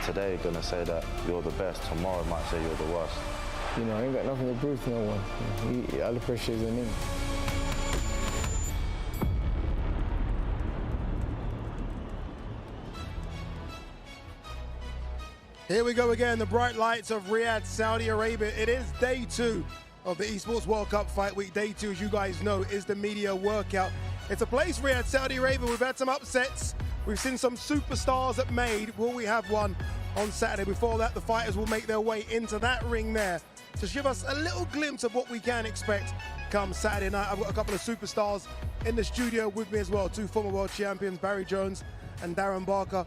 today you're going to say that you're the best, tomorrow might say you're the worst. You know, I ain't got nothing to prove to no one. All the pressure is on him. Here we go again, the bright lights of Riyadh, Saudi Arabia. It is day 2 of the Esports World Cup Fight Week. Day 2, as you guys know, is the media workout. It's a place, Riyadh, Saudi Arabia. We've had some upsets. We've seen some superstars at Made. Will we have one on Saturday? Before that, the fighters will make their way into that ring there to give us a little glimpse of what we can expect come Saturday night. I've got a couple of superstars in the studio with me as well. 2 former world champions, Barry Jones and Darren Barker.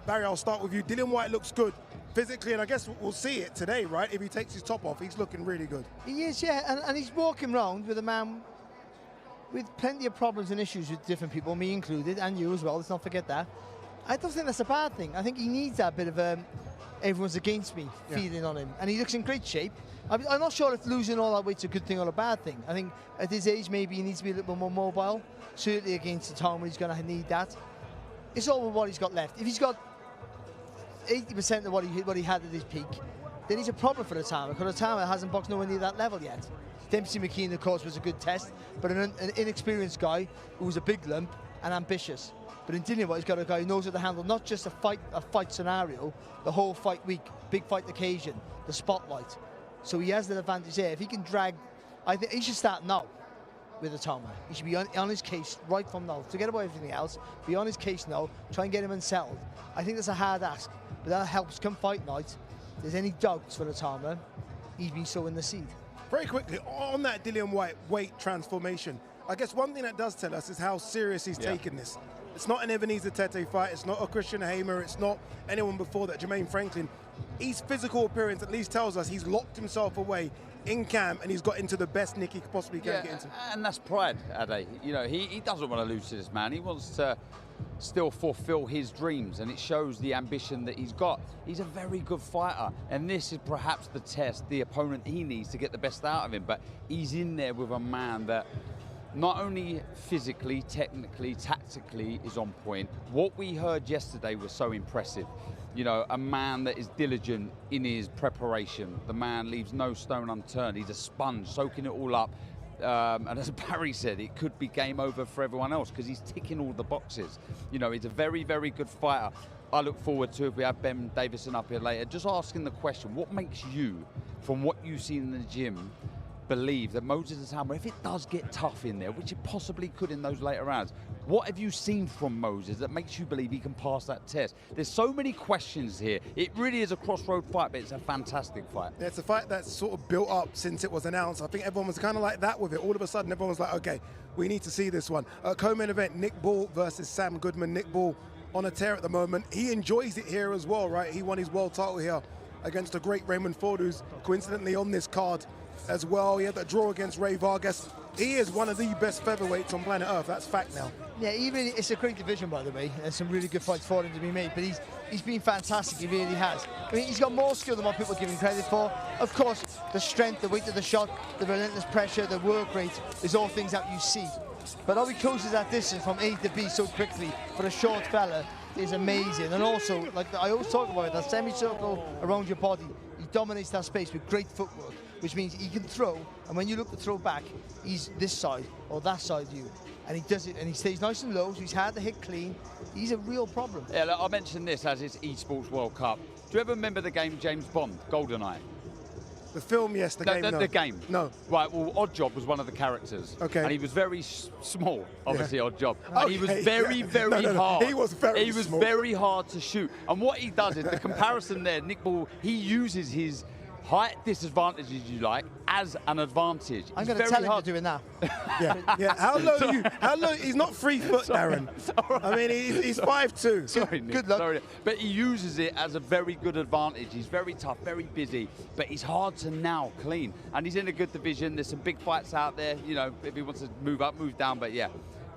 Barry, I'll start with you. Dillian Whyte looks good physically, and I guess we'll see it today, right? If he takes his top off, he's looking really good. He is, yeah, and he's walking around with a man with plenty of problems and issues with different people, me included, and you as well, let's not forget that. I don't think that's a bad thing. I think he needs that bit of everyone's against me feeling on him, and he looks in great shape. I'm not sure if losing all that weight's a good thing or a bad thing. I think at his age, maybe he needs to be a little bit more mobile. Certainly against Itauma, he's going to need that. It's all with what he's got left. If he's got 80% of what he had at his peak, then he's a problem for Itauma, because Itauma hasn't boxed nowhere near that level yet. Dempsey McKean, of course, was a good test, but an inexperienced guy who was a big lump and ambitious. But in Dillian Whyte, he's got a guy who knows how to handle not just a fight scenario, the whole fight week, big fight occasion, the spotlight. So he has the advantage there. If he can drag, I think he should start now with Itauma. He should be on his case right from now. Forget about everything else. Be on his case now. Try and get him unsettled. I think that's a hard ask, but that helps come fight night. If there's any doubts for Itauma, he's been sowing the seed. Very quickly, on that Dillian Whyte weight transformation, I guess one thing that does tell us is how serious he's taken this. It's not an Ebenezer Tete fight, it's not a Christian Hamer, it's not anyone before that, Jermaine Franklin. His physical appearance at least tells us he's locked himself away in camp and he's got into the best nick he possibly can get into. And that's pride, Ade. You know, he doesn't want to lose to this man. He wants to still fulfill his dreams, and it shows the ambition that he's got. He's a very good fighter, and this is perhaps the test, the opponent he needs to get the best out of him. But he's in there with a man that not only physically, technically, tactically is on point. What we heard yesterday was so impressive. You know, a man that is diligent in his preparation. The man leaves no stone unturned. He's a sponge, soaking it all up. And as Barry said, it could be game over for everyone else because he's ticking all the boxes. You know, he's a very, very good fighter. I look forward to, if we have Ben Davison up here later, just asking the question, what makes you, from what you've seen in the gym, believe that Moses Itauma, if it does get tough in there, which it possibly could in those later rounds, what have you seen from Moses that makes you believe he can pass that test? There's so many questions here. It really is a crossroad fight, but it's a fantastic fight. Yeah, it's a fight that's sort of built up since it was announced. I think everyone was kind of like that with it. All of a sudden, everyone was like, okay, we need to see this one. Co-main event, Nick Ball versus Sam Goodman. Nick Ball on a tear at the moment. He enjoys it here as well, right? He won his world title here against the great Raymond Ford, who's coincidentally on this card as well. He had that draw against Ray Vargas. He is one of the best featherweights on planet Earth. That's fact now. Yeah, it's a great division, by the way. There's some really good fights for him to be made, but he's been fantastic. He really has. I mean, he's got more skill than what people give him credit for. Of course, the strength, the weight of the shot, the relentless pressure, the work rate is all things that you see. But how he closes that distance from A to B so quickly for a short fella is amazing. And also, like I always talk about it, that semicircle around your body, he dominates that space with great footwork, which means he can throw, and when you look to throw back, he's this side or that side of you. And he does it, and he stays nice and low, so he's hard to hit clean. He's a real problem. Yeah, look, I mentioned this as it's Esports World Cup. Do you ever remember the game James Bond, GoldenEye? The film, yes, the game, no. The game? No. Right, well, Oddjob was one of the characters. Okay. And he was very small, obviously, Oddjob. Okay, And he was very, very hard. He was very small. Very hard to shoot. And what he does is, the comparison there, Nick Ball, he uses his height disadvantage, if you like, as an advantage. I'm going to tell him you're doing that. Yeah. How low are you? How low? He's not 3 foot, Darren. Right. I mean, he's 5'2". Sorry, Nick. Good luck. Sorry. But he uses it as a very good advantage. He's very tough, very busy, but he's hard to now clean. And he's in a good division. There's some big fights out there. You know, if he wants to move up, move down. But yeah,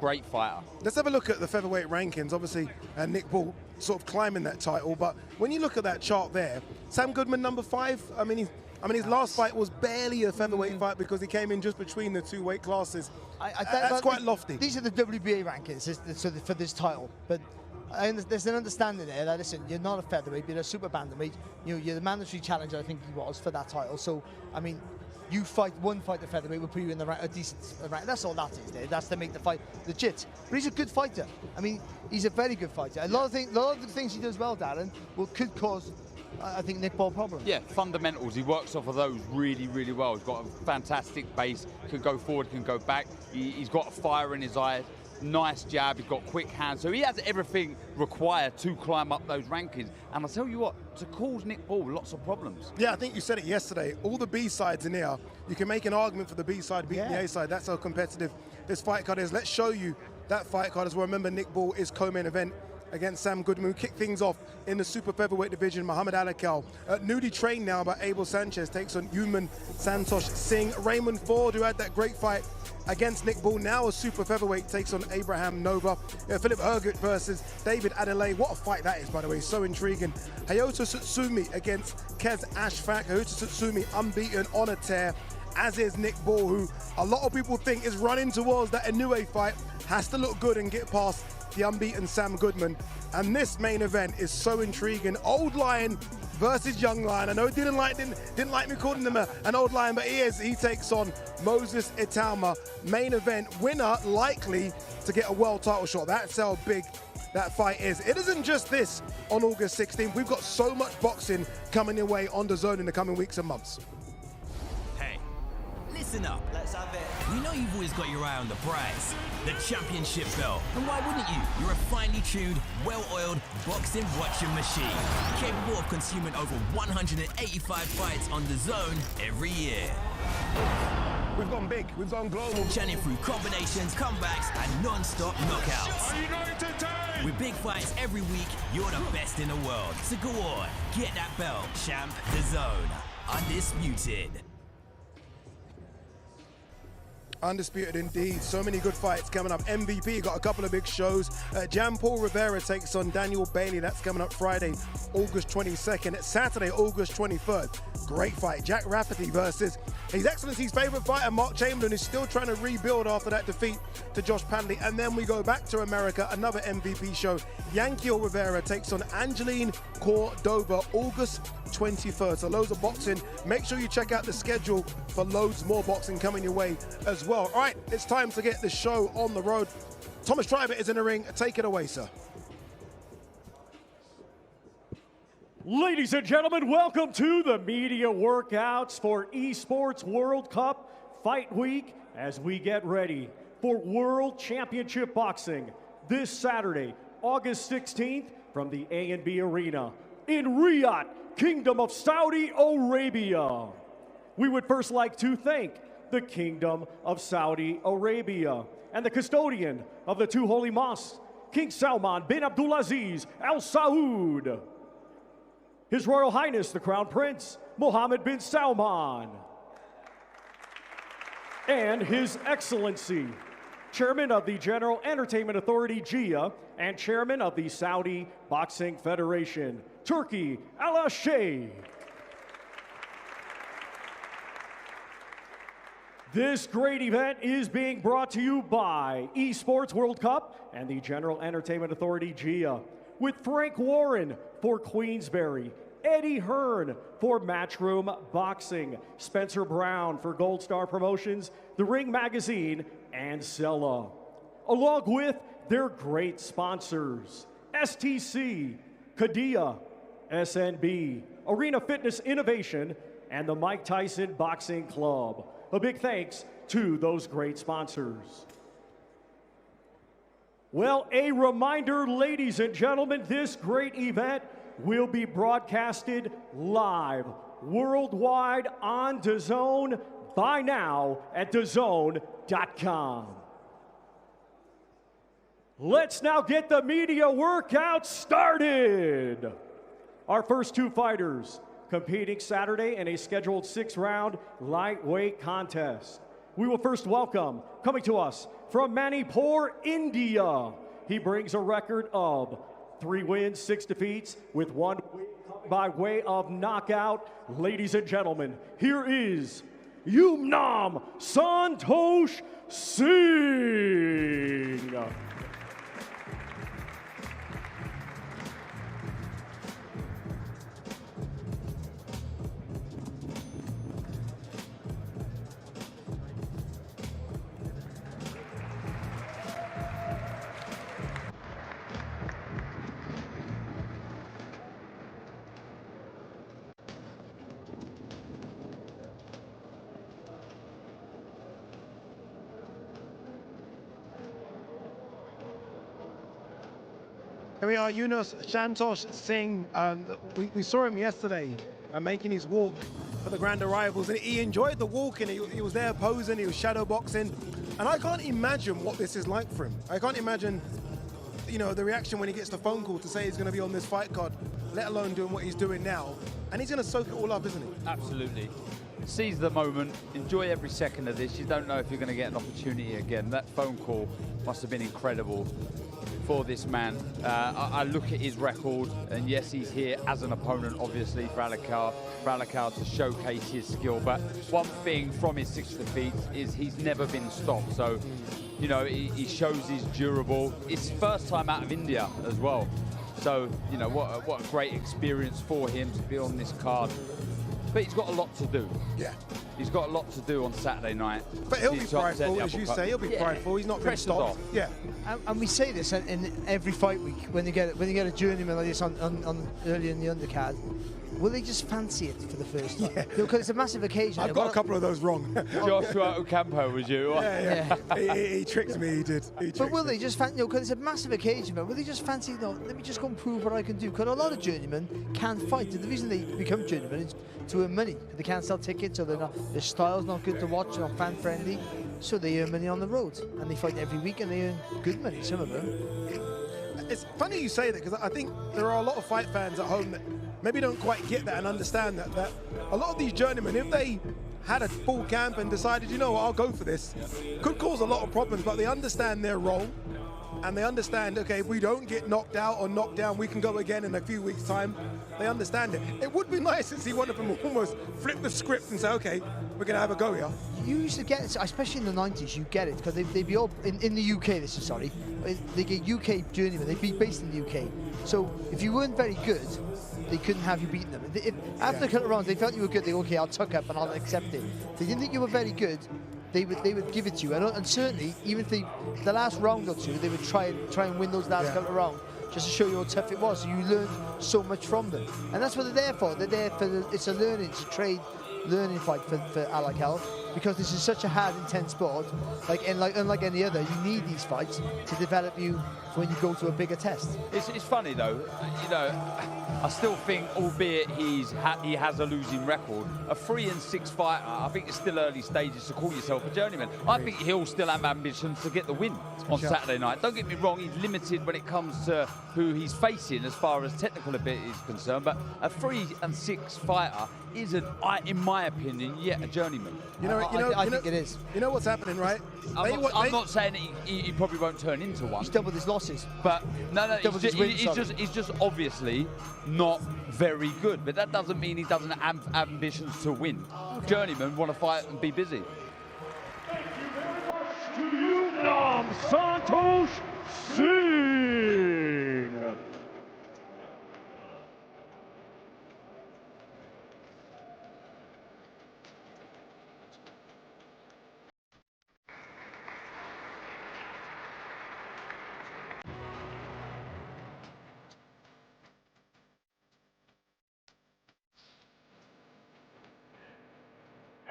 great fighter. Let's have a look at the featherweight rankings. Obviously, Nick Ball sort of climbing that title. But when you look at that chart there, Sam Goodman number 5. I mean, his last fight was barely a featherweight fight because he came in just between the 2 weight classes. That's quite lofty. These are the WBA rankings for this title, but there's an understanding there that, listen, you're not a featherweight, you're a super bantamweight. You're the mandatory challenger, I think he was, for that title. So, I mean, you fight one fight at featherweight will put you in a decent rank. That's all that is there. That's to make the fight legit. But he's a good fighter. I mean, he's a very good fighter. A lot of the things he does well, Darren, could cause, I think, Nick Ball problems. Yeah, fundamentals. He works off of those really, really well. He's got a fantastic base. Can go forward, can go back. He's got a fire in his eyes. Nice jab, he's got quick hands, so he has everything required to climb up those rankings. And I'll tell you what, to cause Nick Ball lots of problems. Yeah, I think you said it yesterday. All the B-sides in here, you can make an argument for the B-side beating the A-side. That's how competitive this fight card is. Let's show you that fight card as well. Remember, Nick Ball is co-main event against Sam Goodman. We kick things off in the super featherweight division. Mohammed Alakel, newly trained now by Abel Sanchez, takes on Yumnam Santosh Singh. Raymond Ford, who had that great fight against Nick Ball, now a super featherweight, takes on Abraham Nova. Filip Hrgovic versus David Adeleye. What a fight that is, by the way, so intriguing. Hayato Tsutsumi against Qais Ashfaq. Hayato Tsutsumi unbeaten on a tear, as is Nick Ball, who a lot of people think is running towards that Inoue fight. Has to look good and get past the unbeaten Sam Goodman. And this main event is so intriguing. Old Lion versus Young Lion. I know didn't like me calling him an old lion, but he takes on Moses Itauma. Main event winner likely to get a world title shot. That's how big that fight is. It isn't just this on August 16th. We've got so much boxing coming your way on DAZN in the coming weeks and months. Hey, listen up. Let's have it. We know you've always got your eye on the prize, the championship belt. And why wouldn't you? You're a finely tuned, well-oiled boxing watching machine, capable of consuming over 185 fights on DAZN every year. We've gone big, we've gone global. Churning through combinations, comebacks, and non-stop knockouts. With big fights every week, you're the best in the world. So go on, get that belt, champ. DAZN, undisputed. Undisputed indeed. So many good fights coming up. MVP got a couple of big shows. Jan-Paul Rivera takes on Daniel Bailey. That's coming up Friday, August 22nd. Saturday, August 23rd. Great fight. Jack Rafferty versus His Excellency's favorite fighter, Mark Chamberlain, who's still trying to rebuild after that defeat to Josh Padley. And then we go back to America, another MVP show. Yankiel Rivera takes on Angeline Cordova, August 23rd. So loads of boxing. Make sure you check out the schedule for loads more boxing coming your way as well. All right, it's time to get the show on the road. Thomas Tribert is in the ring. Take it away, sir. Ladies and gentlemen, welcome to the media workouts for Esports World Cup Fight Week as we get ready for World Championship Boxing this Saturday, August 16th from the A&B Arena in Riyadh, Kingdom of Saudi Arabia. We would first like to thank the Kingdom of Saudi Arabia and the custodian of the two holy mosques, King Salman bin Abdulaziz Al Saud, His Royal Highness the Crown Prince Mohammed bin Salman, and His Excellency Chairman of the General Entertainment Authority GIA and Chairman of the Saudi Boxing Federation Turki Al-Sheikh. This great event is being brought to you by Esports World Cup and the General Entertainment Authority GIA, with Frank Warren for Queensberry, Eddie Hearn for Matchroom Boxing, Spencer Brown for Gold Star Promotions, The Ring Magazine, and Sella, along with their great sponsors, STC, Kadia, SNB, Arena Fitness Innovation, and the Mike Tyson Boxing Club. A big thanks to those great sponsors. Well, a reminder, ladies and gentlemen, this great event will be broadcasted live worldwide on DAZN by now at DAZN.com. Let's now get the media workout started. Our first two fighters competing Saturday in a scheduled 6-round lightweight contest. We will first welcome, coming to us from Manipur, India. He brings a record of 3 wins, 6 defeats, with 1 win by way of knockout. Ladies and gentlemen, here is Yumnam Santosh Singh. Here we are, Yumnam Santosh Singh. We saw him yesterday making his walk for the grand arrivals, and he enjoyed the walk, and he was there posing, he was shadow boxing, and I can't imagine what this is like for him. I can't imagine, you know, the reaction when he gets the phone call to say he's going to be on this fight card, let alone doing what he's doing now. And he's going to soak it all up, isn't he? Absolutely. Seize the moment, enjoy every second of this. You don't know if you're going to get an opportunity again. That phone call must have been incredible for this man. I look at his record, and yes, he's here as an opponent, obviously, for Alakel to showcase his skill. But one thing from his 6 defeats is he's never been stopped. So, you know, he shows he's durable. It's his first time out of India as well. So, you know, what a great experience for him to be on this card. But he's got a lot to do. Yeah. He's got a lot to do on Saturday night. But he'll be prideful, as you say. He'll be prideful. He's not been stopped. Yeah. And we say this in every fight week when you get a journeyman like this on early in the undercard. Will they just fancy it for the first time? Yeah. Because it's a massive occasion. I've got a couple of those wrong. Joshua Ocampo was you. Yeah. He tricked me, he did. But will they just fancy, because it's a massive occasion, but will they just fancy, let me just go and prove what I can do? Because a lot of journeymen can't fight. And the reason they become journeymen is to earn money. They can't sell tickets, or their style's not good to watch, they're not fan friendly. So they earn money on the road. And they fight every week, and they earn good money, some of them. It's funny you say that, because I think there are a lot of fight fans at home that maybe don't quite get that and understand that a lot of these journeymen, if they had a full camp and decided, you know what, I'll go for this, could cause a lot of problems, but they understand their role, and they understand, okay, if we don't get knocked out or knocked down, we can go again in a few weeks' time. They understand it. It would be nice to see one of them almost flip the script and say, okay, we're going to have a go here. You used to get it, especially in the 90s, you get it, because they'd be all, in the UK, they get UK journeymen, they'd be based in the UK. So if you weren't very good, they couldn't have you beaten them. After a couple of rounds, they felt you were good, they go, okay, I'll tuck up and I'll accept it. If they didn't think you were very good, they would give it to you. And certainly, even if the last round or two, they would try and win those last couple of rounds, just to show you how tough it was. So you learned so much from them. And that's what they're there for. They're there for, it's a learning, it's a trade learning fight for Alakel, because this is such a hard, intense sport. Unlike any other, you need these fights to develop you for when you go to a bigger test. It's funny though, you know, I still think, albeit he has a losing record, a 3-6 fighter, I think it's still early stages to call yourself a journeyman. I think he'll still have ambitions to get the win on Saturday night. Don't get me wrong, he's limited when it comes to who he's facing as far as technical ability is concerned, but a 3-6 fighter isn't, in my opinion, yet a journeyman. I think it is. You know what's happening, right? I'm not saying that he probably won't turn into one. He's doubled his losses. But no, he's just obviously not very good. But that doesn't mean he doesn't have ambitions to win. Okay. Journeymen want to fight and be busy. Thank you very much to Yumnam Santosh Singh.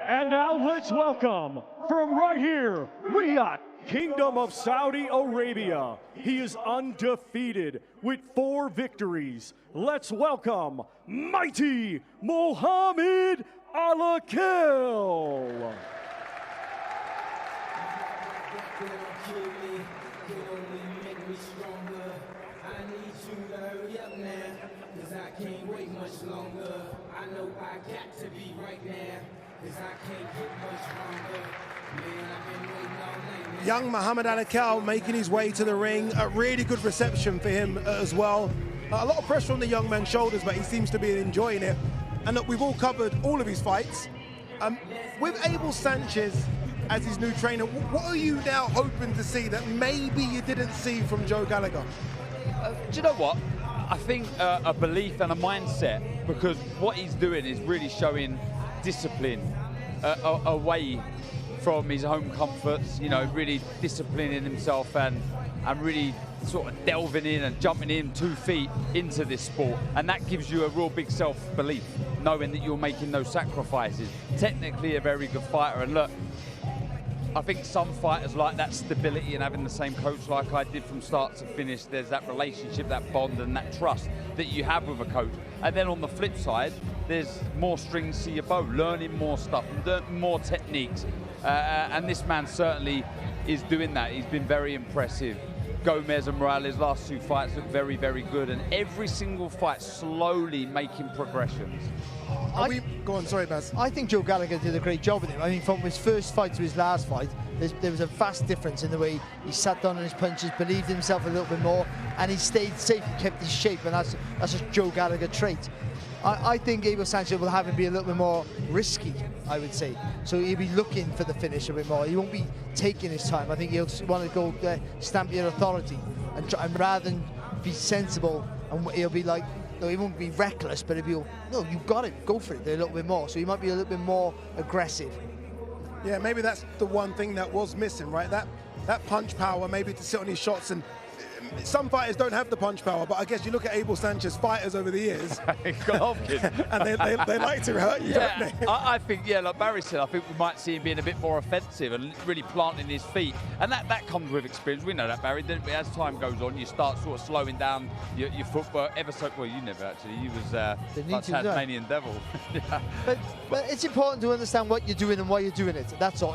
And now let's welcome, from right here, Riyadh, Kingdom of Saudi Arabia. He is undefeated with 4 victories. Let's welcome mighty Mohammed Alakel. Young Mohammed Alakel making his way to the ring. A really good reception for him as well. A lot of pressure on the young man's shoulders, but he seems to be enjoying it. And look, we've all covered all of his fights. With Abel Sanchez as his new trainer, what are you now hoping to see that maybe you didn't see from Joe Gallagher? Do you know what? I think a belief and a mindset, because what he's doing is really showing discipline away from his home comforts, you know, really disciplining himself and really sort of delving in and jumping in 2 feet into this sport. And that gives you a real big self-belief, knowing that you're making those sacrifices. Technically a very good fighter. And look, I think some fighters like that stability and having the same coach like I did from start to finish. There's that relationship, that bond and that trust that you have with a coach. And then on the flip side, there's more strings to your bow, learning more stuff, more techniques. And this man certainly is doing that. He's been very impressive. Gomez and Morales' last 2 fights look very, very good. And every single fight slowly making progressions. Go on, sorry, Baz. I think Joe Gallagher did a great job with him. I mean, from his first fight to his last fight, there was a vast difference in the way he sat down on his punches, believed in himself a little bit more, and he stayed safe, he kept his shape, and that's a Joe Gallagher trait. I think Abel Sanchez will have him be a little bit more risky, I would say. So he'll be looking for the finish a bit more. He won't be taking his time. I think he'll want to go stamp your authority, and rather than be sensible, and he'll be like, no, he won't be reckless, but he'll be, no, you got it, go for it a little bit more. So he might be a little bit more aggressive. Yeah, maybe that's the one thing that was missing, right? That punch power, maybe to sit on his shots. And some fighters don't have the punch power, but I guess you look at Abel Sanchez fighters over the years, and they like to hurt you, don't they? I think, yeah, like Barry said, I think we might see him being a bit more offensive and really planting his feet. And that comes with experience. We know that, Barry. As time goes on, you start sort of slowing down your footwork ever so. Well, you never actually. You was like Tasmanian devil. Yeah. But it's important to understand what you're doing and why you're doing it. That's all.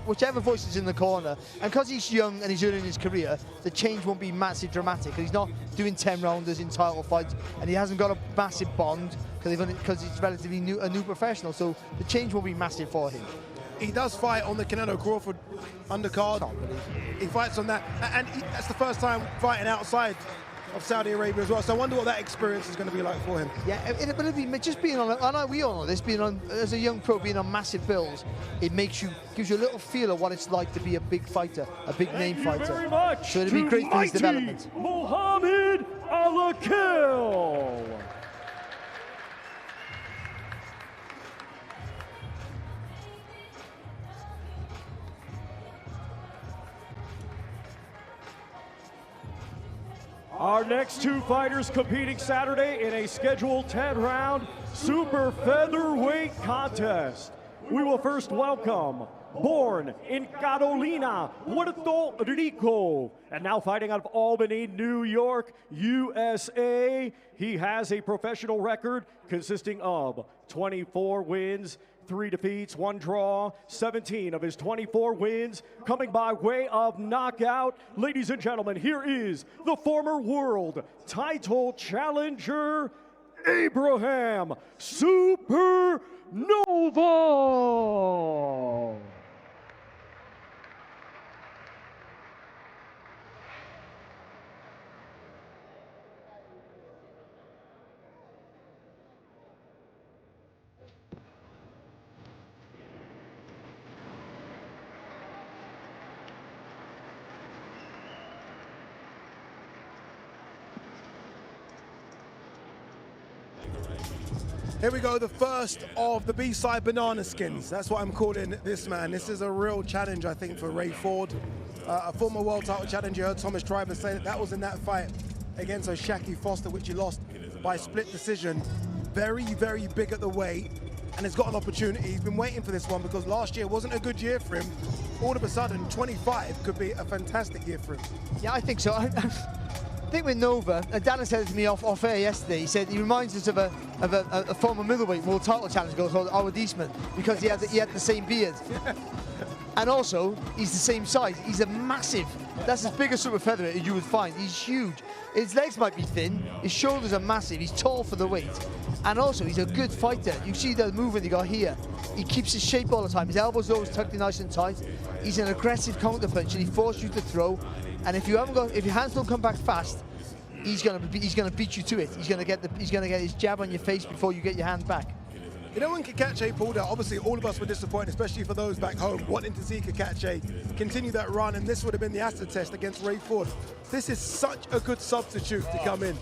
Whichever voice is in the corner, and because he's young and he's early in his career, the change won't be massive dramatic. He's not doing 10 rounders in title fights, and he hasn't got a massive bond because he's relatively a new professional. So the change won't be massive for him. He does fight on the Canelo Crawford undercard. He fights on that, and that's the first time fighting outside of Saudi Arabia as well. So I wonder what that experience is going to be like for him. Yeah, it'll be just being on. I know we all know this. Being on as a young pro, being on massive bills, it gives you a little feel of what it's like to be a big fighter, a big name fighter. Very much so it'll be great for his development. Mohammed Alakel. Our next 2 fighters competing Saturday in a scheduled 10-round super featherweight contest. We will first welcome, born in Carolina, Puerto Rico, and now fighting out of Albany, New York, USA. He has a professional record consisting of 24 wins, 3 defeats, 1 draw, 17 of his 24 wins coming by way of knockout. Ladies and gentlemen, here is the former world title challenger, Abraham Supernova. Here we go, the first of the B-side banana skins. That's what I'm calling this man. This is a real challenge, I think, for Ray Ford. A former world title challenger. You heard Thomas Triber say that was in that fight against O'Shaki Foster, which he lost by split decision. Very, very big at the weight, and has got an opportunity. He's been waiting for this one because last year wasn't a good year for him. All of a sudden, 25 could be a fantastic year for him. Yeah, I think so. I think with Nova, Dana said it to me off air yesterday. He said he reminds us of a former middleweight world title challenger called Howard Eastman because he had the same beard. And also, he's the same size. He's a massive. That's as big a super featherweight as you would find. He's huge. His legs might be thin. His shoulders are massive. He's tall for the weight. And also, he's a good fighter. You see the movement he got here. He keeps his shape all the time. His elbows are always tucked in nice and tight. He's an aggressive counter puncher. He forces you to throw. And if your hands don't come back fast, he's gonna beat you to it. He's gonna get his jab on your face before you get your hand back. You know, when Kakache pulled out, obviously all of us were disappointed, especially for those back home, wanting to see Kakache continue that run, and this would have been the acid test against Ray Ford. This is such a good substitute to come in.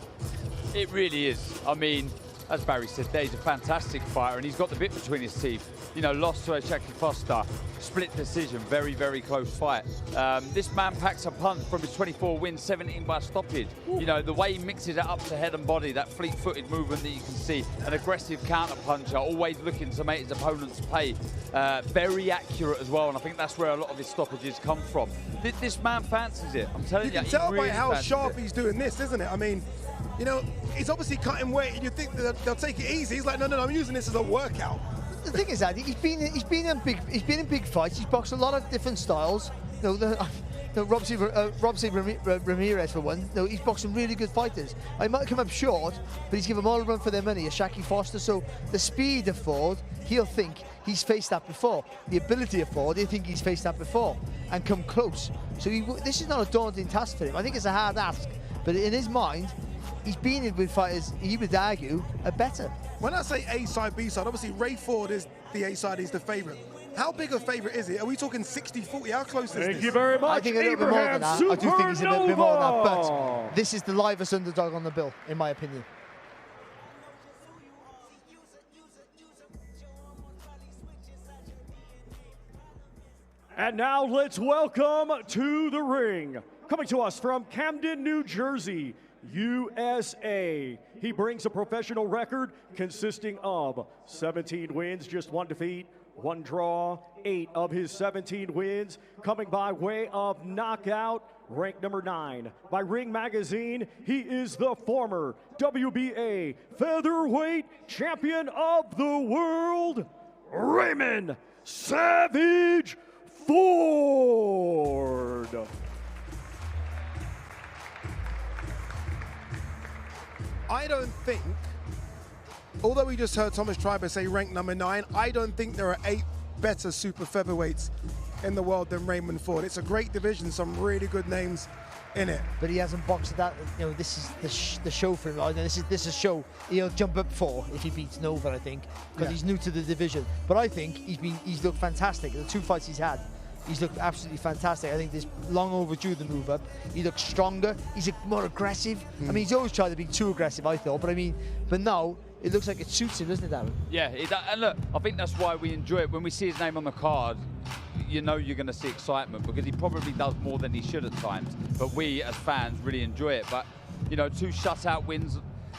It really is. I mean, as Barry said there, he's a fantastic fighter, and he's got the bit between his teeth. You know, lost to O'Shaki Foster. split decision, very, very close fight. This man packs a punch from his 24 wins, 17 by stoppage. You know, the way he mixes it up to head and body, that fleet-footed movement that you can see, an aggressive counter-puncher, always looking to make his opponents pay. Very accurate as well, and I think that's where a lot of his stoppages come from. This man fancies it, I'm telling you. You can tell by how sharp he's doing this, isn't it? I mean, you know, he's obviously cutting weight, and you think that they'll take it easy. He's like, no, I'm using this as a workout. The thing is that he's been in big fights. He's boxed a lot of different styles. You know, Robson Ramirez for one. No, he's boxed some really good fighters. I might come up short, but he's given them all a run for their money. A Shaki Foster. So the speed of Ford, he'll think he's faced that before. The ability of Ford, he'll think he's faced that before and come close. So this is not a daunting task for him. I think it's a hard ask, but in his mind, he's been in with fighters he would argue are better. When I say A side, B side, obviously Ray Ford is the A side, he's the favourite. How big a favourite is it? Are we talking 60-40? How close is this? Thank you very much, I think a little bit more than that. I do think he's a little bit more than that, but this is the livest underdog on the bill, in my opinion. And now let's welcome to the ring, coming to us from Camden, New Jersey, USA. He brings a professional record consisting of 17 wins, just 1 defeat, 1 draw, 8 of his 17 wins coming by way of knockout, ranked number 9 by Ring Magazine. He is the former WBA Featherweight Champion of the World, Raymond Savage Ford. I don't think, although we just heard Thomas Triber say ranked number 9, I don't think there are 8 better super featherweights in the world than Raymond Ford. It's a great division, some really good names in it. But he hasn't boxed that. You know, this is the show for him. This is a show he'll jump up for if he beats Nova, I think, because he's new to the division. But I think he's looked fantastic. The 2 fights he's had, he's looked absolutely fantastic. I think this long overdue the move up. He looks stronger. He's more aggressive. I mean, he's always tried to be too aggressive, I thought. But now it looks like it suits him, doesn't it, Darren? Yeah, and look, I think that's why we enjoy it. When we see his name on the card, you know you're going to see excitement, because he probably does more than he should at times. But we, as fans, really enjoy it. But, you know, 2 shutout wins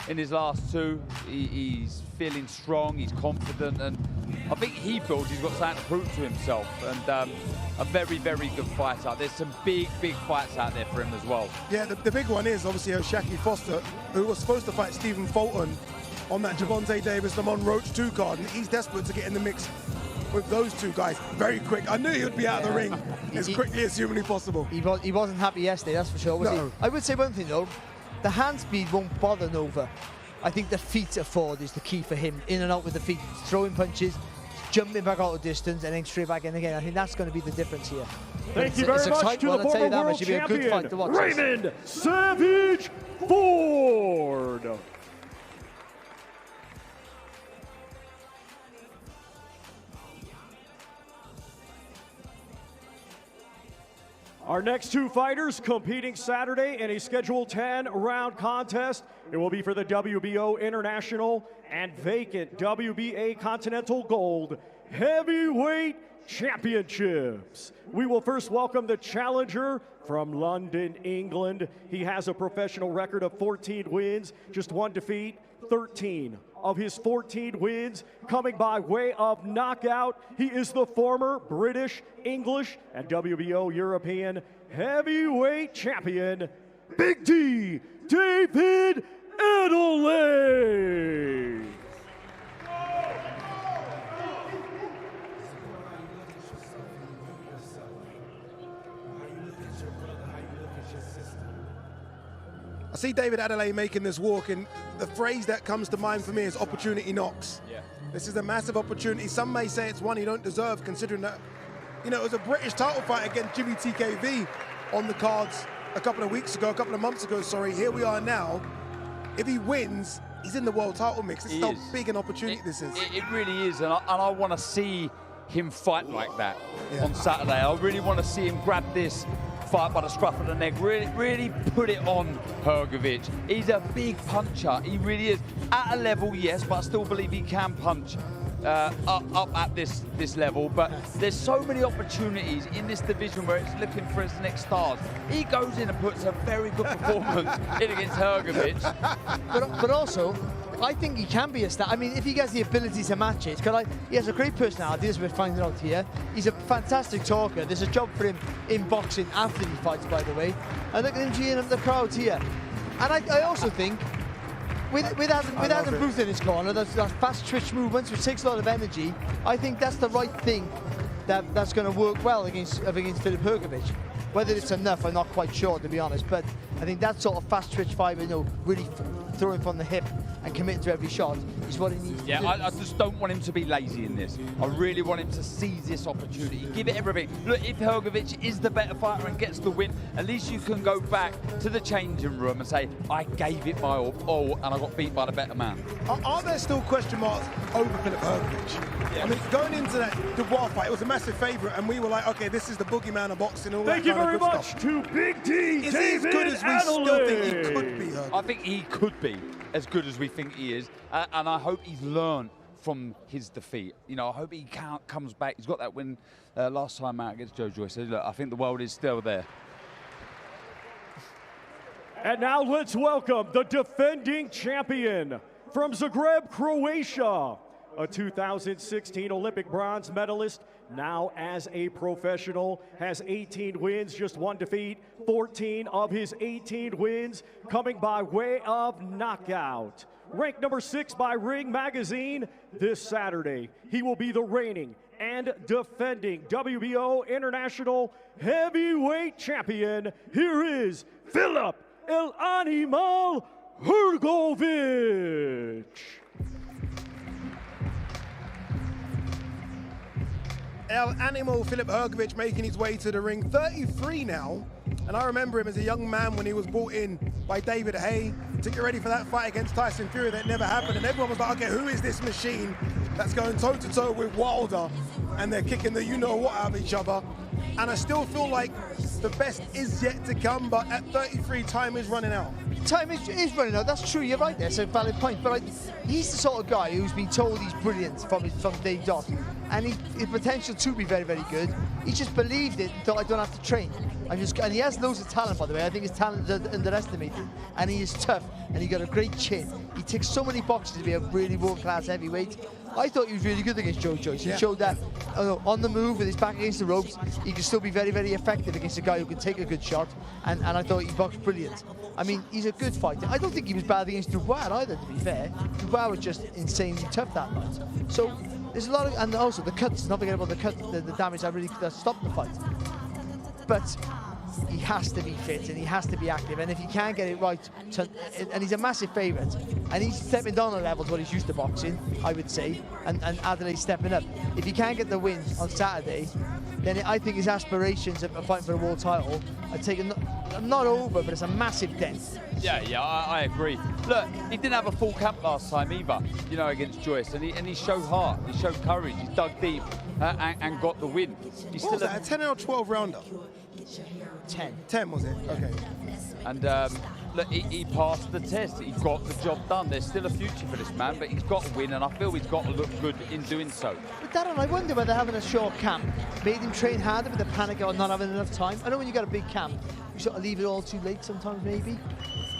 in his last 2. He's feeling strong, he's confident, and I think he feels he's got something to prove to himself. And a very, very good fighter. There's some big, big fights out there for him as well. Yeah, the big one is obviously Shaki Foster, who was supposed to fight Stephen Fulton on that Javonte Davis, Lamont Roach 2 card, and he's desperate to get in the mix with those 2 guys very quick. I knew he would be out of the ring as quickly as humanly possible. He wasn't happy yesterday, that's for sure, was he? I would say one thing though, the hand speed won't bother Nova. I think the feet of Ford is the key for him, in and out with the feet, throwing punches, jumping back out of distance, and then straight back in again. I think that's going to be the difference here. Thank you very much to the former world champion, Raymond Savage Ford. Our next 2 fighters competing Saturday in a scheduled 10-round contest. It will be for the WBO International and vacant WBA Continental Gold Heavyweight Championships. We will first welcome the challenger from London, England. He has a professional record of 14 wins, just 1 defeat, 13 of his 14 wins coming by way of knockout. He is the former British, English, and WBO European heavyweight champion, Big D, David Adeleye. I see David Adeleye making this walk, and the phrase that comes to mind for me is opportunity knocks. Yeah. This is a massive opportunity. Some may say it's one you don't deserve, considering that, you know, it was a British title fight against Jimmy TKV on the cards a couple of months ago, sorry. Here we are now. If he wins, he's in the world title mix. This is how big an opportunity this is. It really is, and I want to see him fight like that on Saturday. I really want to see him grab this fight by the scruff of the neck, really put it on Hrgovic. He's a big puncher, he really is. At a level, yes, but I still believe he can punch up at this level, but there's so many opportunities in this division where it's looking for its next stars. He goes in and puts a very good performance in against Hrgovic. But also, I think he can be a star. I mean, if he has the ability to match it, he has a great personality, as we're finding out here. He's a fantastic talker. There's a job for him in boxing after he fights, by the way. And look at him cheering up the crowds here. And I also think, with Adam Booth in his corner, those fast twitch movements, which takes a lot of energy, I think that's the right thing that's going to work well against Filip Hrgovic. Whether it's enough, I'm not quite sure, to be honest, but I think that sort of fast twitch fiber, really throwing from the hip and committing to every shot is what he needs to do. Yeah, I just don't want him to be lazy in this. I really want him to seize this opportunity, give it everything. Look, if Hrgovic is the better fighter and gets the win, at least you can go back to the changing room and say, I gave it my all and I got beat by the better man. Are there still question marks over Filip Hrgovic? Yeah. I mean, going into that Dubois fight, it was a massive favourite, and we were like, okay, this is the boogeyman of boxing. All Thank that you kind very of good much stuff. to Big D, Is he as good as we still think he could be, Hrgovic? I think he could be as good as we think he is, and I hope he's learned from his defeat. I hope he comes back. He's got that win last time out against Joe Joyce. So look, I think the world is still there. And now let's welcome the defending champion from Zagreb, Croatia, a 2016 Olympic bronze medalist, now as a professional, has 18 wins, just 1 defeat, 14 of his 18 wins coming by way of knockout. Ranked number 6 by Ring Magazine this Saturday, he will be the reigning and defending WBO International Heavyweight Champion. Here is Filip El Animal Hrgovic. El Animal Filip Hrgovic making his way to the ring, 33 now. And I remember him as a young man when he was brought in by David Haye to get ready for that fight against Tyson Fury that never happened. And everyone was like, okay, who is this machine that's going toe-to-toe with Wilder? And they're kicking the you-know-what out of each other. And I still feel like the best is yet to come, but at 33, time is running out. Time is running out. That's true. You're right. That's a valid point. But he's the sort of guy who's been told he's brilliant from day dot, and his potential to be very, very good. He just believed it and thought, I don't have to train. And he has loads of talent, by the way. I think his talent is underestimated, and he is tough, and he got a great chin. He ticks so many boxes to be a really world-class heavyweight. I thought he was really good against Joe Joyce. He showed that on the move with his back against the ropes, he can still be very, very effective against a guy who can take a good shot, and I thought he boxed brilliant. I mean, he's a good fighter. I don't think he was bad against Dubois either, to be fair. Dubois was just insanely tough that night. So there's a lot of, and also the cuts, not forget about the cut, the damage that stopped the fight. But he has to be fit and he has to be active, and if he can't get it right, and he's a massive favourite, and he's stepping down a level to what he's used to boxing, I would say, and Adeleye stepping up. If he can't get the win on Saturday, then I think his aspirations of fighting for a world title are taken, not over, but it's a massive dent. Yeah, I agree. Look, he didn't have a full camp last time either, against Joyce, and he showed heart, he showed courage, he dug deep and got the win. What was that, a 10 or 12 rounder? 10. 10 was it? Okay. And look, he passed the test. He got the job done. There's still a future for this man, but he's got to win, and I feel he's got to look good in doing so. But Darren, I wonder whether having a short camp made him train harder with the panic or not having enough time. I know when you got a big camp, you sort of leave it all too late sometimes, maybe.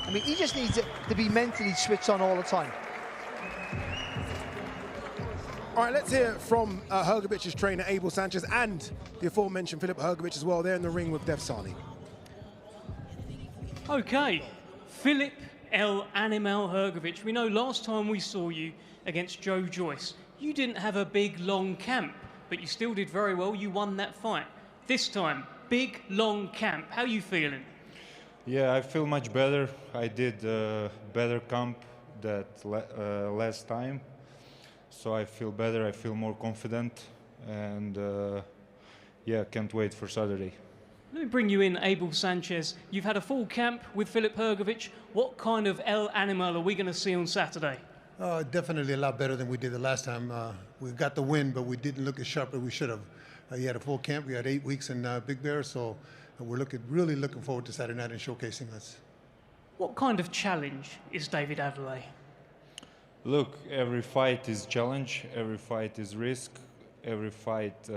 I mean, he just needs to be mentally switched on all the time. All right, let's hear from Hrgovic's trainer, Abel Sanchez, and the aforementioned Filip Hrgovic as well. They're in the ring with Davison. Okay, Filip El Animal Hrgovic. We know last time we saw you against Joe Joyce, you didn't have a big, long camp, but you still did very well. You won that fight. This time, big, long camp. How are you feeling? Yeah, I feel much better. I did better camp that last time. So I feel better, I feel more confident, and yeah, can't wait for Saturday. Let me bring you in, Abel Sanchez. You've had a full camp with Filip Hrgovic. What kind of El Animal are we going to see on Saturday? Definitely a lot better than we did the last time. We got the win, but we didn't look as sharp as we should have. He had a full camp. We had 8 weeks in Big Bear, so we're really looking forward to Saturday night and showcasing us. What kind of challenge is David Adeleye? Look, every fight is challenge, every fight is risk, every fight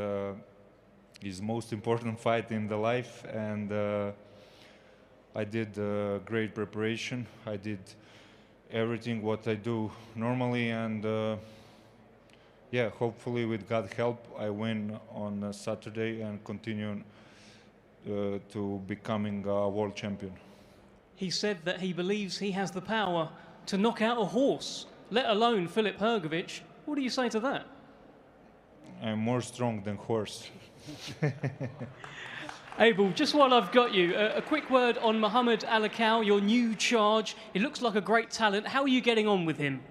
is most important fight in the life, and I did great preparation. I did everything what I do normally, and yeah, hopefully with God's help, I win on Saturday and continue to becoming a world champion. He said that he believes he has the power to knock out a horse, let alone Filip Hrgovic. What do you say to that? I'm more strong than horse. Abel, just while I've got you, a quick word on Mohammed Alakel, your new charge. He looks like a great talent. How are you getting on with him?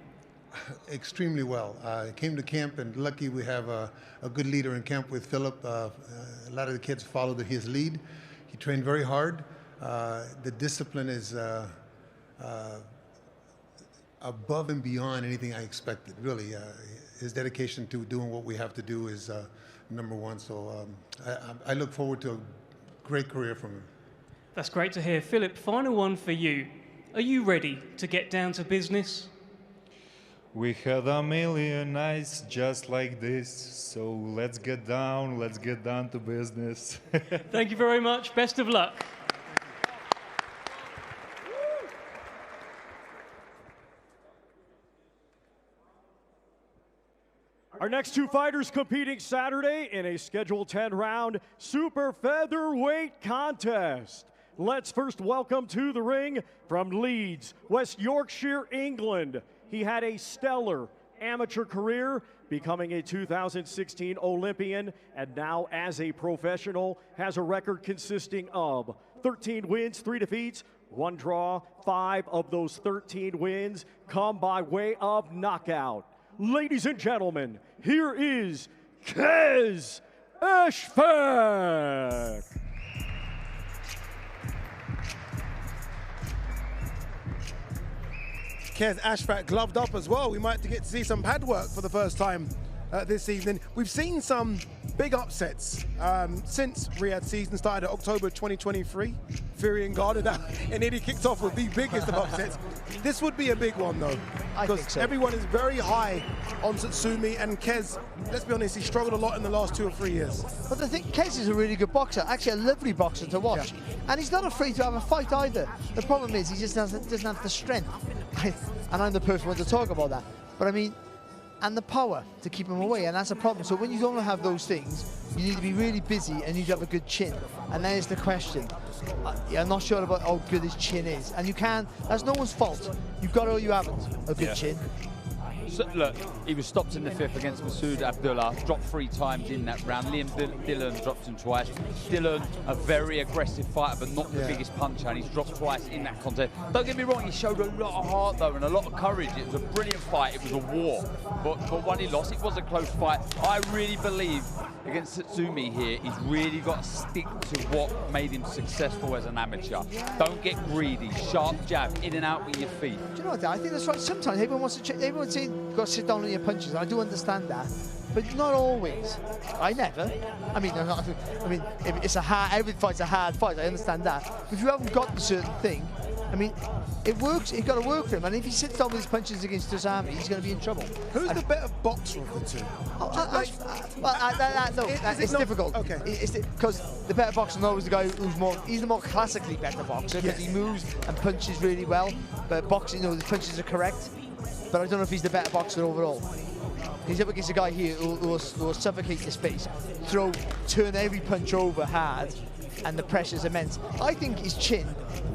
Extremely well. I came to camp, and lucky we have a good leader in camp with Filip. A lot of the kids followed his lead. He trained very hard. The discipline is above and beyond anything I expected, really. His dedication to doing what we have to do is number one. So I look forward to a great career from him. That's great to hear. Filip, final one for you. Are you ready to get down to business? We had a million nights just like this, so let's get down to business. Thank you very much. Best of luck. Our next two fighters competing Saturday in a scheduled 10-round super featherweight contest. Let's first welcome to the ring from Leeds, West Yorkshire, England. He had a stellar amateur career, becoming a 2016 Olympian, and now as a professional has a record consisting of 13 wins, 3 defeats, 1 draw. 5 of those 13 wins come by way of knockout. Ladies and gentlemen, here is Qais Ashfaq. Qais Ashfaq gloved up as well. We might get to see some pad work for the first time this evening. We've seen some big upsets since Riyadh season started in October 2023. Fury and Gardner, and nearly kicked off with the biggest of upsets. This would be a big one though, because everyone is very high on Tsutsumi, and Qais, let's be honest, he struggled a lot in the last 2 or 3 years. But I think Qais is a really good boxer, actually a lovely boxer to watch. Yeah. And he's not afraid to have a fight either. The problem is he just doesn't have the strength. And I'm the perfect one to talk about that. But I mean, and the power to keep him away, and that's a problem. So when you don't have those things, you need to be really busy and you need to have a good chin. And there's the question. I'm not sure about how good his chin is. And you can, that's no one's fault. You've got it or you haven't, a good chin. So, look, he was stopped in the 5th against Masoud Abdullah, dropped 3 times in that round. Dillian dropped him twice. Dillian, a very aggressive fighter, but not the biggest puncher, and he's dropped twice in that contest. Don't get me wrong, he showed a lot of heart, though, and a lot of courage. It was a brilliant fight. It was a war. But when he lost, it was a close fight. I really believe against Tsutsumi here, he's really got to stick to what made him successful as an amateur. Don't get greedy. Sharp jab, in and out with your feet. Do you know what, I think that's right. Sometimes everyone wants to everyone's saying you've got to sit down on your punches, and I do understand that, but not always. I never. I mean, if it's a hard, every fight's a hard fight, I understand that. But if you haven't got a certain thing, I mean, it works, it's got to work for him, and if he sits down with his punches against Tsutsumi, he's going to be in trouble. Who's the better boxer of the two? It's difficult. Okay. Because the better boxer is always the guy who's he's the more classically better boxer, because he moves and punches really well, but boxing, the punches are correct, but I don't know if he's the better boxer overall. He's up against a guy here who will suffocate your space, turn every punch over hard, and the pressure's immense. I think his chin,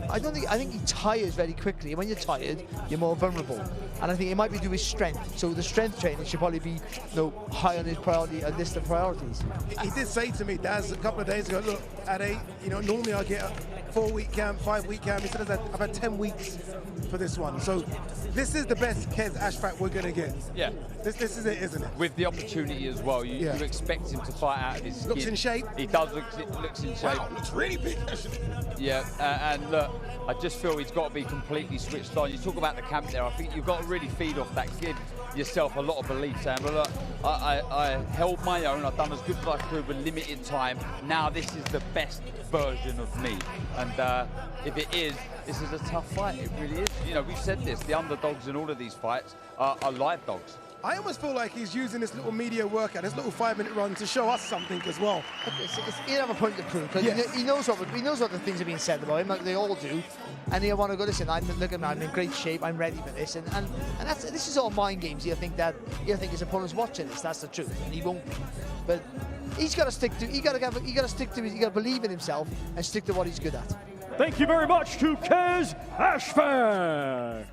I think he tires very quickly. When you're tired, you're more vulnerable. And I think it might be due to his strength. So the strength training should probably be high on his list of priorities. He did say to me, Daz, a couple of days ago, look, at normally I get a 4-week camp, 5-week camp. He said, I've had 10 weeks for this one. So this is the best Qais Ashfaq we're going to get. Yeah. This is it, isn't it? With the opportunity as well, you expect him to fight out of his skin. Looks in shape. He does looks in shape. Wow, looks really big. Yeah, and look, I just feel he's got to be completely switched on. You talk about the camp there. I think you've got to really feed off that kid. yourself a lot of belief, saying, well, look, I held my own, I've done as good as I could with limited time. Now this is the best version of me. And if it is, this is a tough fight. It really is. You know, we've said this, the underdogs in all of these fights are live dogs. I almost feel like he's using this little media workout, this little 5-minute run to show us something as well. He'll have a point to prove, because yes. he knows what the things are being said about him, like they all do, and he'll want to go, listen, look at me, I'm in great shape, I'm ready for this, and this is all mind games. He'll think his opponent's watching this, that's the truth, and he won't be. But he's got to stick to, he got to believe in himself and stick to what he's good at. Thank you very much to Qais Ashfaq.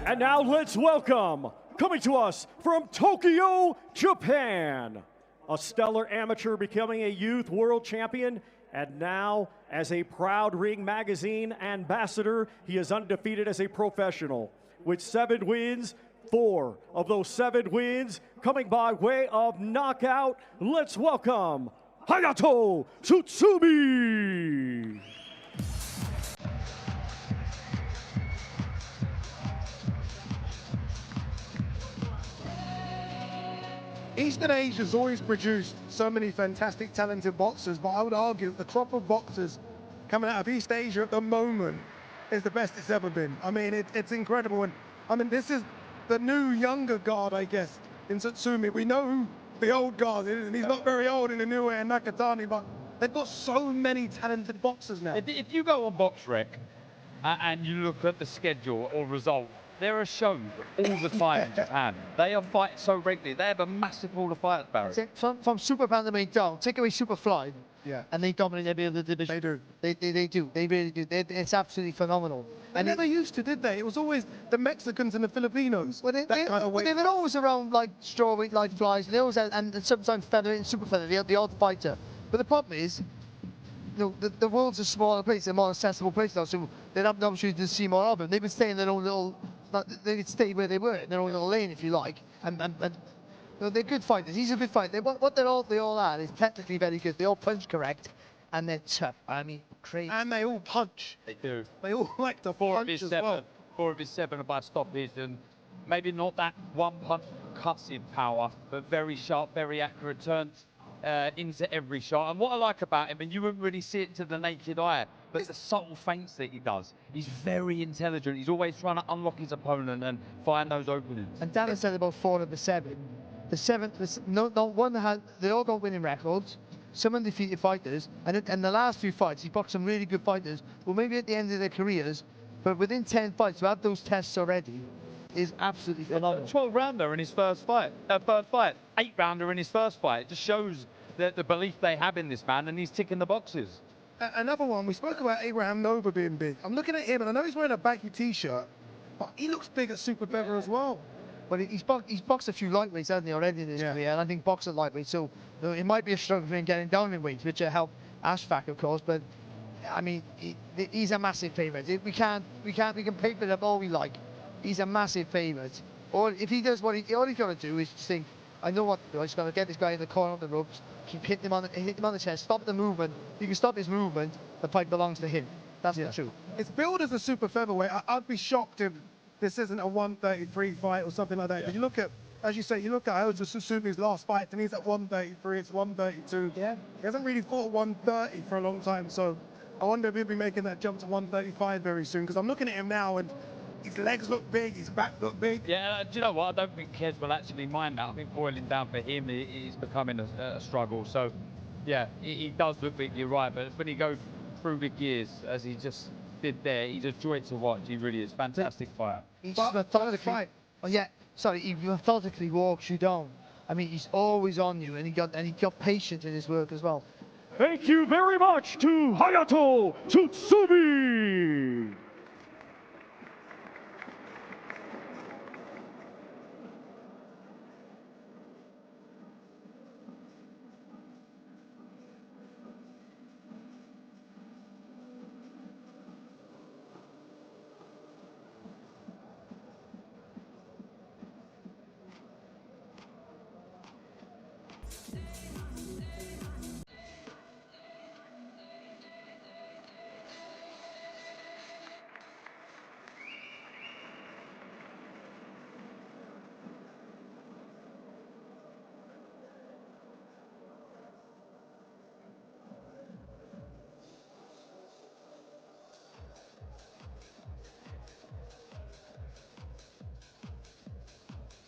And now let's welcome, coming to us from Tokyo, Japan, a stellar amateur becoming a youth world champion, and now as a proud Ring Magazine ambassador, he is undefeated as a professional. With 7 wins, 4 of those 7 wins coming by way of knockout, let's welcome Hayato Tsutsumi. Eastern Asia has always produced so many fantastic, talented boxers, but I would argue that the crop of boxers coming out of East Asia at the moment is the best it's ever been. I mean, it's incredible. And I mean, this is the new, younger guard, I guess, in Tsutsumi. We know who the old guard is, and he's not very old in the new way, Nakatani, but they've got so many talented boxers now. If you go on BoxRec and you look at the schedule or result, there are shows all the time in Japan. They are fighting so regularly. They have a massive pool of fighters, Barry. From super bantamweight down, take away super fly, and they dominate every other division. They do. They do. They really do. It's absolutely phenomenal. They never used to, did they? It was always the Mexicans and the Filipinos. Well, they were always around like strawweight, light flies, and they always had, and sometimes featherweight and super featherweight, the odd fighter. But the problem is, you know, the world's a smaller place, a more accessible place now, so they'd have the opportunity to see more of them. They would stay in their own little. They would stay where they were, in their own little lane, if you like. And you know, they're good fighters. He's a good fighter. What they all are is technically very good. They all punch correct, and they're tough. I mean, crazy. And they all punch. They do. They all like to punch as well. 4 of his 7 are by stoppage, and maybe not that one punch cuts in power, but very sharp, very accurate turns into every shot. And what I like about him, and you wouldn't really see it to the naked eye, but the subtle feints that he does. He's very intelligent. He's always trying to unlock his opponent and find those openings. And Davison said about 4 of the 7. The 7th, not one had, they all got winning records, some undefeated fighters, and the last few fights, he boxed some really good fighters, well, maybe at the end of their careers, but within 10 fights, to have those tests already is absolutely phenomenal. 12-rounder in his first fight, 8-rounder in his first fight. It just shows the belief they have in this man, and he's ticking the boxes. Another one, we spoke about Abraham Nova being big. I'm looking at him, and I know he's wearing a baggy t-shirt, but he looks big at super feather as well. Well, he's boxed a few lightweights, hasn't he, already in his career, and I think boxing lightweight, so you know, it might be a struggle for him getting down in weight, which will help Ashfaq, of course, but I mean, he's a massive favourite. We can paper it up all we like. He's a massive favourite. Or if he does all he's got to do is just think, I know what to do. I just got to get this guy in the corner of the ropes, keep hitting him on the chest, stop the movement. You can stop his movement, the fight belongs to him. That's the truth. It's billed as a super featherweight. I'd be shocked if this isn't a 133 fight or something like that. Yeah. But you look at, as you say, you look at Hayato Tsutsumi's last fight, and he's at 133, it's 132. Yeah. He hasn't really fought 130 for a long time, so I wonder if he'll be making that jump to 135 very soon, because I'm looking at him now, and his legs look big, his back look big. Yeah, do you know what? I don't think Qais will actually mind that. I think boiling down for him is becoming a struggle. So, yeah, he does look big, you're right. But when he goes through the gears, as he just did there, he's a joy to watch. He really is. Fantastic fighter. He's methodically, he methodically walks you down. I mean, he's always on you, and he got patience in his work as well. Thank you very much to Hayato Tsutsumi.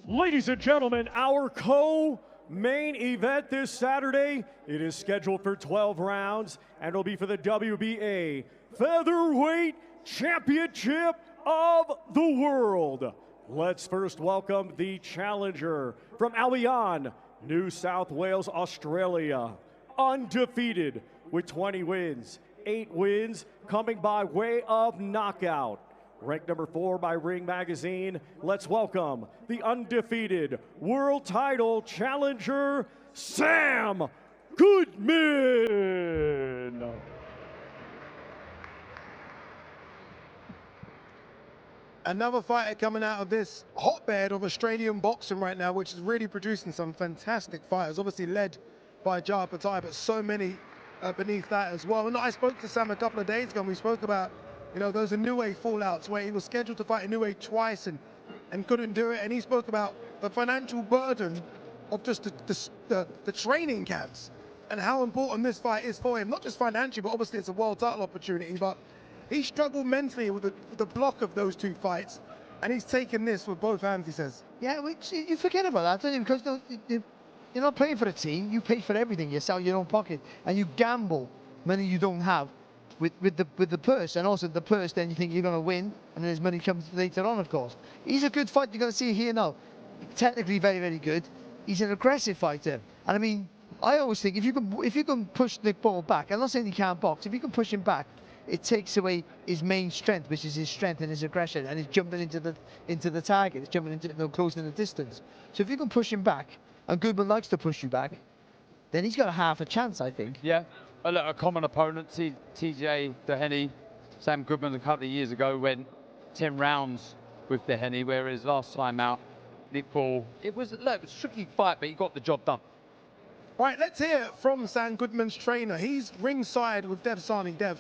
Ladies and gentlemen, our co-main event this Saturday, it is scheduled for 12 rounds, and it'll be for the WBA Featherweight Championship of the World. Let's first welcome the challenger from Albion, New South Wales, Australia. Undefeated with 20 wins, 8 wins coming by way of knockout. Ranked number 4 by Ring Magazine, let's welcome the undefeated world title challenger, Sam Goodman. Another fighter coming out of this hotbed of Australian boxing right now, which is really producing some fantastic fighters, obviously led by Jaya Patai, but so many beneath that as well. And I spoke to Sam a couple of days ago, and we spoke about, you know, those Inoue fallouts where he was scheduled to fight Inoue twice and couldn't do it. And he spoke about the financial burden of just the training camps and how important this fight is for him. Not just financially, but obviously it's a world title opportunity. But he struggled mentally with the block of those 2 fights. And he's taken this with both hands, he says. Yeah, you forget about that, don't you? Because you're not playing for a team. You pay for everything yourself, your own pocket. And you gamble money you don't have with the purse, and also the purse, then you think you're going to win, and then his money comes later on, of course. He's a good fighter. You're going to see here now. Technically very, very good. He's an aggressive fighter. And I mean, I always think if you can push Nick Ball back, I'm not saying he can't box, if you can push him back, it takes away his main strength, which is his strength and his aggression, and he's jumping into the target, he's jumping into closing the distance. So if you can push him back, and Goodman likes to push you back, then he's got a half a chance, I think. Yeah. A common opponent, TJ Dehenny, Sam Goodman a couple of years ago went 10 rounds with Dehenny, whereas last time out, Nick Ball, it was a tricky fight, but he got the job done. Right, let's hear from Sam Goodman's trainer. He's ringside with Dev Sani. Dev.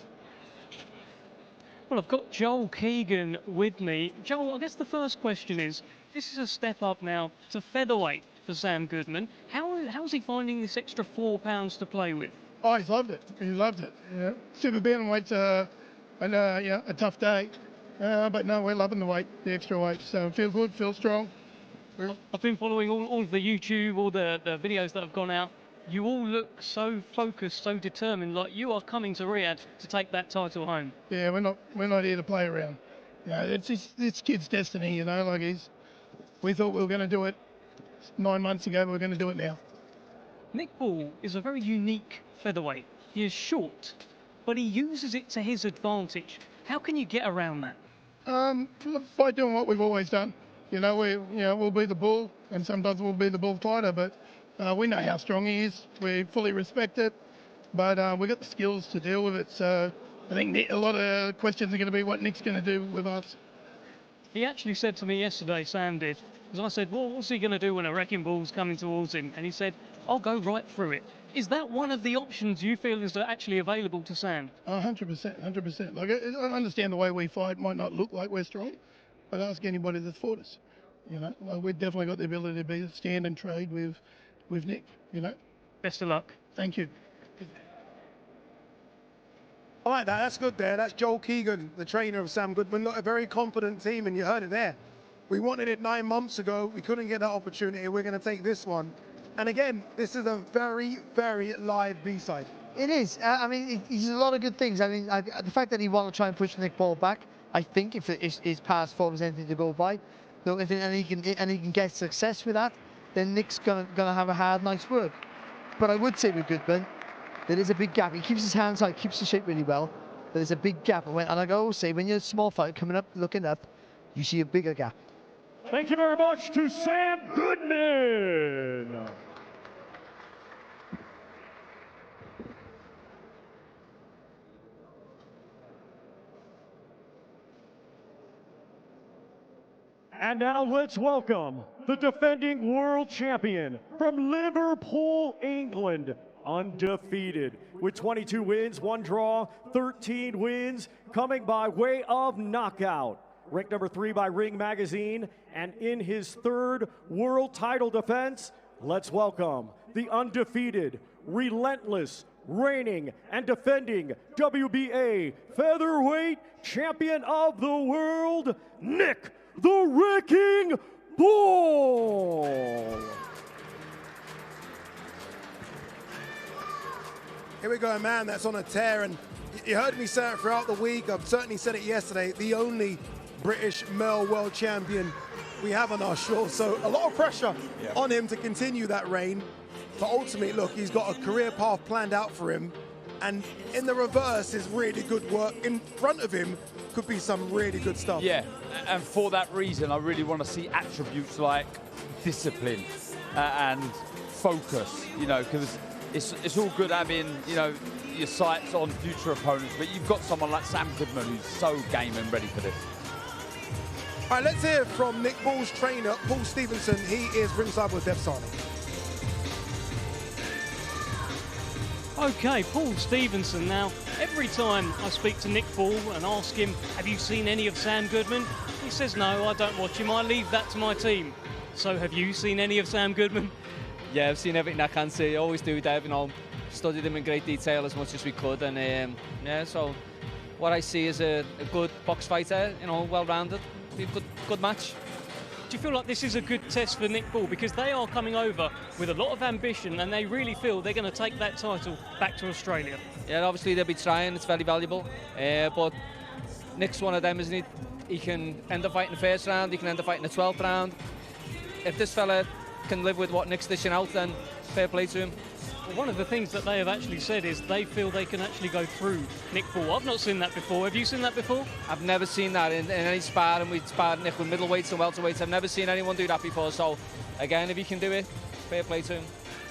Well, I've got Joel Keegan with me. Joel, I guess the first question is, this is a step up now to featherweight for Sam Goodman. How's he finding this extra 4 pounds to play with? Oh, he's loved it. He loved it. Yeah. Super bantamweight's a tough day, but no, we're loving the weight, the extra weight. So feel good, feel strong. I've been following all of the YouTube, all the videos that have gone out. You all look so focused, so determined, like you are coming to Riyadh to take that title home. Yeah, we're not here to play around. Yeah, it's this kid's destiny, you know. Like we thought we were going to do it 9 months ago, but we're going to do it now. Nick Ball is a very unique featherweight. He is short, but he uses it to his advantage. How can you get around that? By doing what we've always done. You know, we'll be the bull, and sometimes we'll be the bullfighter, but we know how strong he is. We fully respect it, but we've got the skills to deal with it. So I think a lot of questions are going to be what Nick's going to do with us. He actually said to me yesterday, Sam did, because I said, well, what's he going to do when a wrecking ball's coming towards him? And he said, I'll go right through it. Is that one of the options you feel is actually available to Sam? 100%, 100%. Like, I understand the way we fight might not look like we're strong, but ask anybody that's fought us. You know, like, we've definitely got the ability to stand and trade with Nick, you know. Best of luck. Thank you. I like that. That's good there. That's Joel Keegan, the trainer of Sam Goodman. Not a very confident team, and you heard it there. We wanted it 9 months ago. We couldn't get that opportunity. We're going to take this one. And again, this is a very, very live B-side. It is. I mean, he's a lot of good things. I mean, the fact that he wanted to try and push Nick Ball back, I think if his past form is anything to go by, and he can get success with that, then Nick's gonna have a hard night's work. But I would say with Goodman, there is a big gap. He keeps his hands high, keeps the shape really well. There's a big gap. And I always say, when you're a small fighter coming up, looking up, you see a bigger gap. Thank you very much to Sam Goodman. And now let's welcome the defending world champion from Liverpool, England, undefeated with 22 wins, 1 draw, 13 wins, coming by way of knockout. Ranked number 3 by Ring Magazine, and in his 3rd world title defense, let's welcome the undefeated, relentless, reigning and defending WBA Featherweight Champion of the World, Nick the Wrecking Bull. Here we go, a man that's on a tear, and you heard me say it throughout the week. I've certainly said it yesterday. The only British male world champion we have on our shore, so a lot of pressure on him to continue that reign. But ultimately, look, he's got a career path planned out for him, and in the reverse is really good work. In front of him could be some really good stuff. Yeah, and for that reason, I really want to see attributes like discipline and focus, you know, because it's all good having, you know, your sights on future opponents, but you've got someone like Sam Goodman who's so game and ready for this. All right, let's hear from Nick Bull's trainer, Paul Stevenson. He is ringside with Davison. Okay, Paul Stevenson. Now, every time I speak to Nick Bull and ask him, have you seen any of Sam Goodman? He says, no, I don't watch him. I leave that to my team. So have you seen any of Sam Goodman? Yeah, I've seen everything I can see. I always do, Dave. You know, studied him in great detail as much as we could. And yeah, so what I see is a good box fighter, you know, well-rounded. Be a good match. Do you feel like this is a good test for Nick Bull? Because they are coming over with a lot of ambition and they really feel they're going to take that title back to Australia. Yeah, obviously they'll be trying. It's very valuable. But Nick's one of them, isn't he? He can end up fighting the first round. He can end up fighting the 12th round. If this fella can live with what Nick's dishing out, then fair play to him. Well, one of the things that they have actually said is they feel they can actually go through Nick Bull. I've not seen that before. Have you seen that before? I've never seen that in any sparring. We've sparred Nick with middleweights and welterweights. I've never seen anyone do that before. So, again, if he can do it, fair play to him.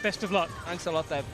Best of luck. Thanks a lot, Dave.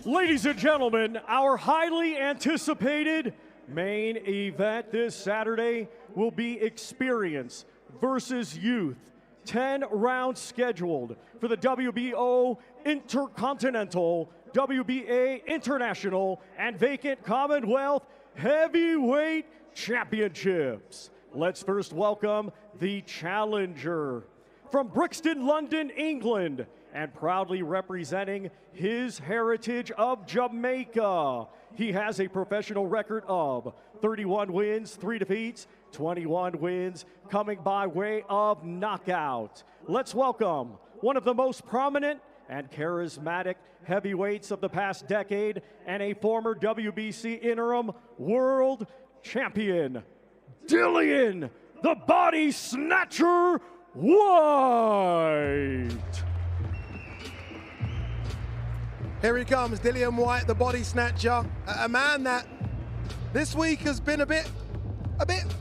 Ladies and gentlemen, our highly anticipated main event this Saturday will be Experience versus Youth. 10 rounds scheduled for the WBO Intercontinental, WBA International, and Vacant Commonwealth Heavyweight Championships. Let's first welcome the challenger from Brixton, London, England, and proudly representing his heritage of Jamaica. He has a professional record of 31 wins, 3 defeats, 21 wins, coming by way of knockout. Let's welcome one of the most prominent and charismatic heavyweights of the past decade and a former WBC interim world champion, Dillian, the Body Snatcher Whyte. Here he comes, Dillian Whyte, the Body Snatcher, a man that this week has been a bit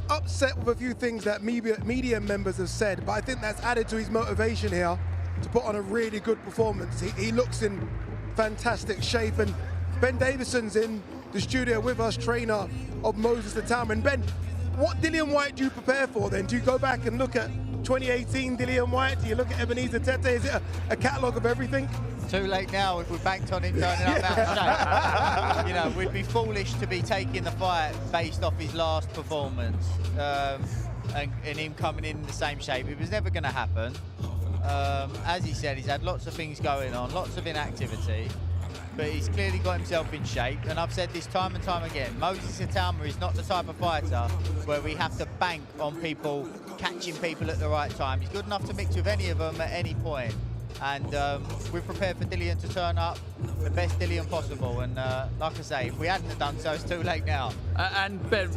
upset with a few things that media members have said, but I think that's added to his motivation here to put on a really good performance. He looks in fantastic shape, and Ben Davison's in the studio with us, trainer of Moses Itauma. And Ben, what Dillian Whyte do you prepare for then? Do you go back and look at 2018 Dillian Whyte? Do you look at Ebenezer Tete? Is it a catalogue of everything? Too late now if we banked on him turning up that shape. You know, we'd be foolish to be taking the fight based off his last performance and him coming in the same shape. It was never going to happen. As he said, he's had lots of things going on, lots of inactivity, but he's clearly got himself in shape. And I've said this time and time again, Moses Itauma is not the type of fighter where we have to bank on people catching people at the right time. He's good enough to mix with any of them at any point. And we're prepared for Dillian to turn up the best Dillian possible. And like I say, if we hadn't have done so, it's too late now. And Ben,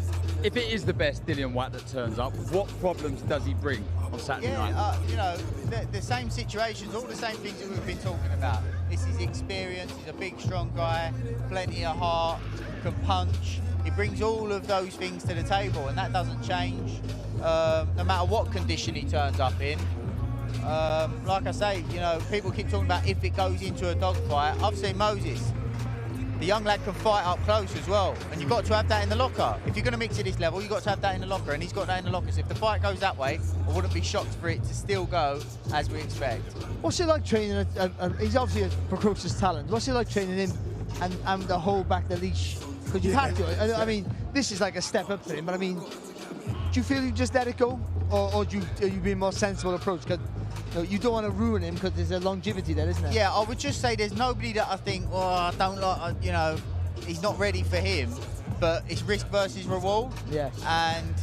if it is the best Dillian Whyte that turns up, what problems does he bring on Saturday night? You know, the same situations, all the same things that we've been talking about. This is experience, he's a big, strong guy, plenty of heart, can punch. He brings all of those things to the table, and that doesn't change no matter what condition he turns up in. Like I say, you know, people keep talking about if it goes into a dogfight. I've seen Moses. The young lad can fight up close as well, and you've got to have that in the locker. If you're going to mix at this level, you've got to have that in the locker, and he's got that in the locker. So if the fight goes that way, I wouldn't be shocked for it to still go as we expect. What's it like training? He's obviously a precocious talent. What's it like training him and the hold back the leash? Because you've had to. I mean, this is like a step up for him. But I mean, do you feel you just let it go, or are you being more sensible approach? Because you don't want to ruin him because there's a longevity there, isn't there? Yeah, I would just say there's nobody that I think, oh, I don't like, you know, he's not ready for him, but it's risk versus reward. Yes. And,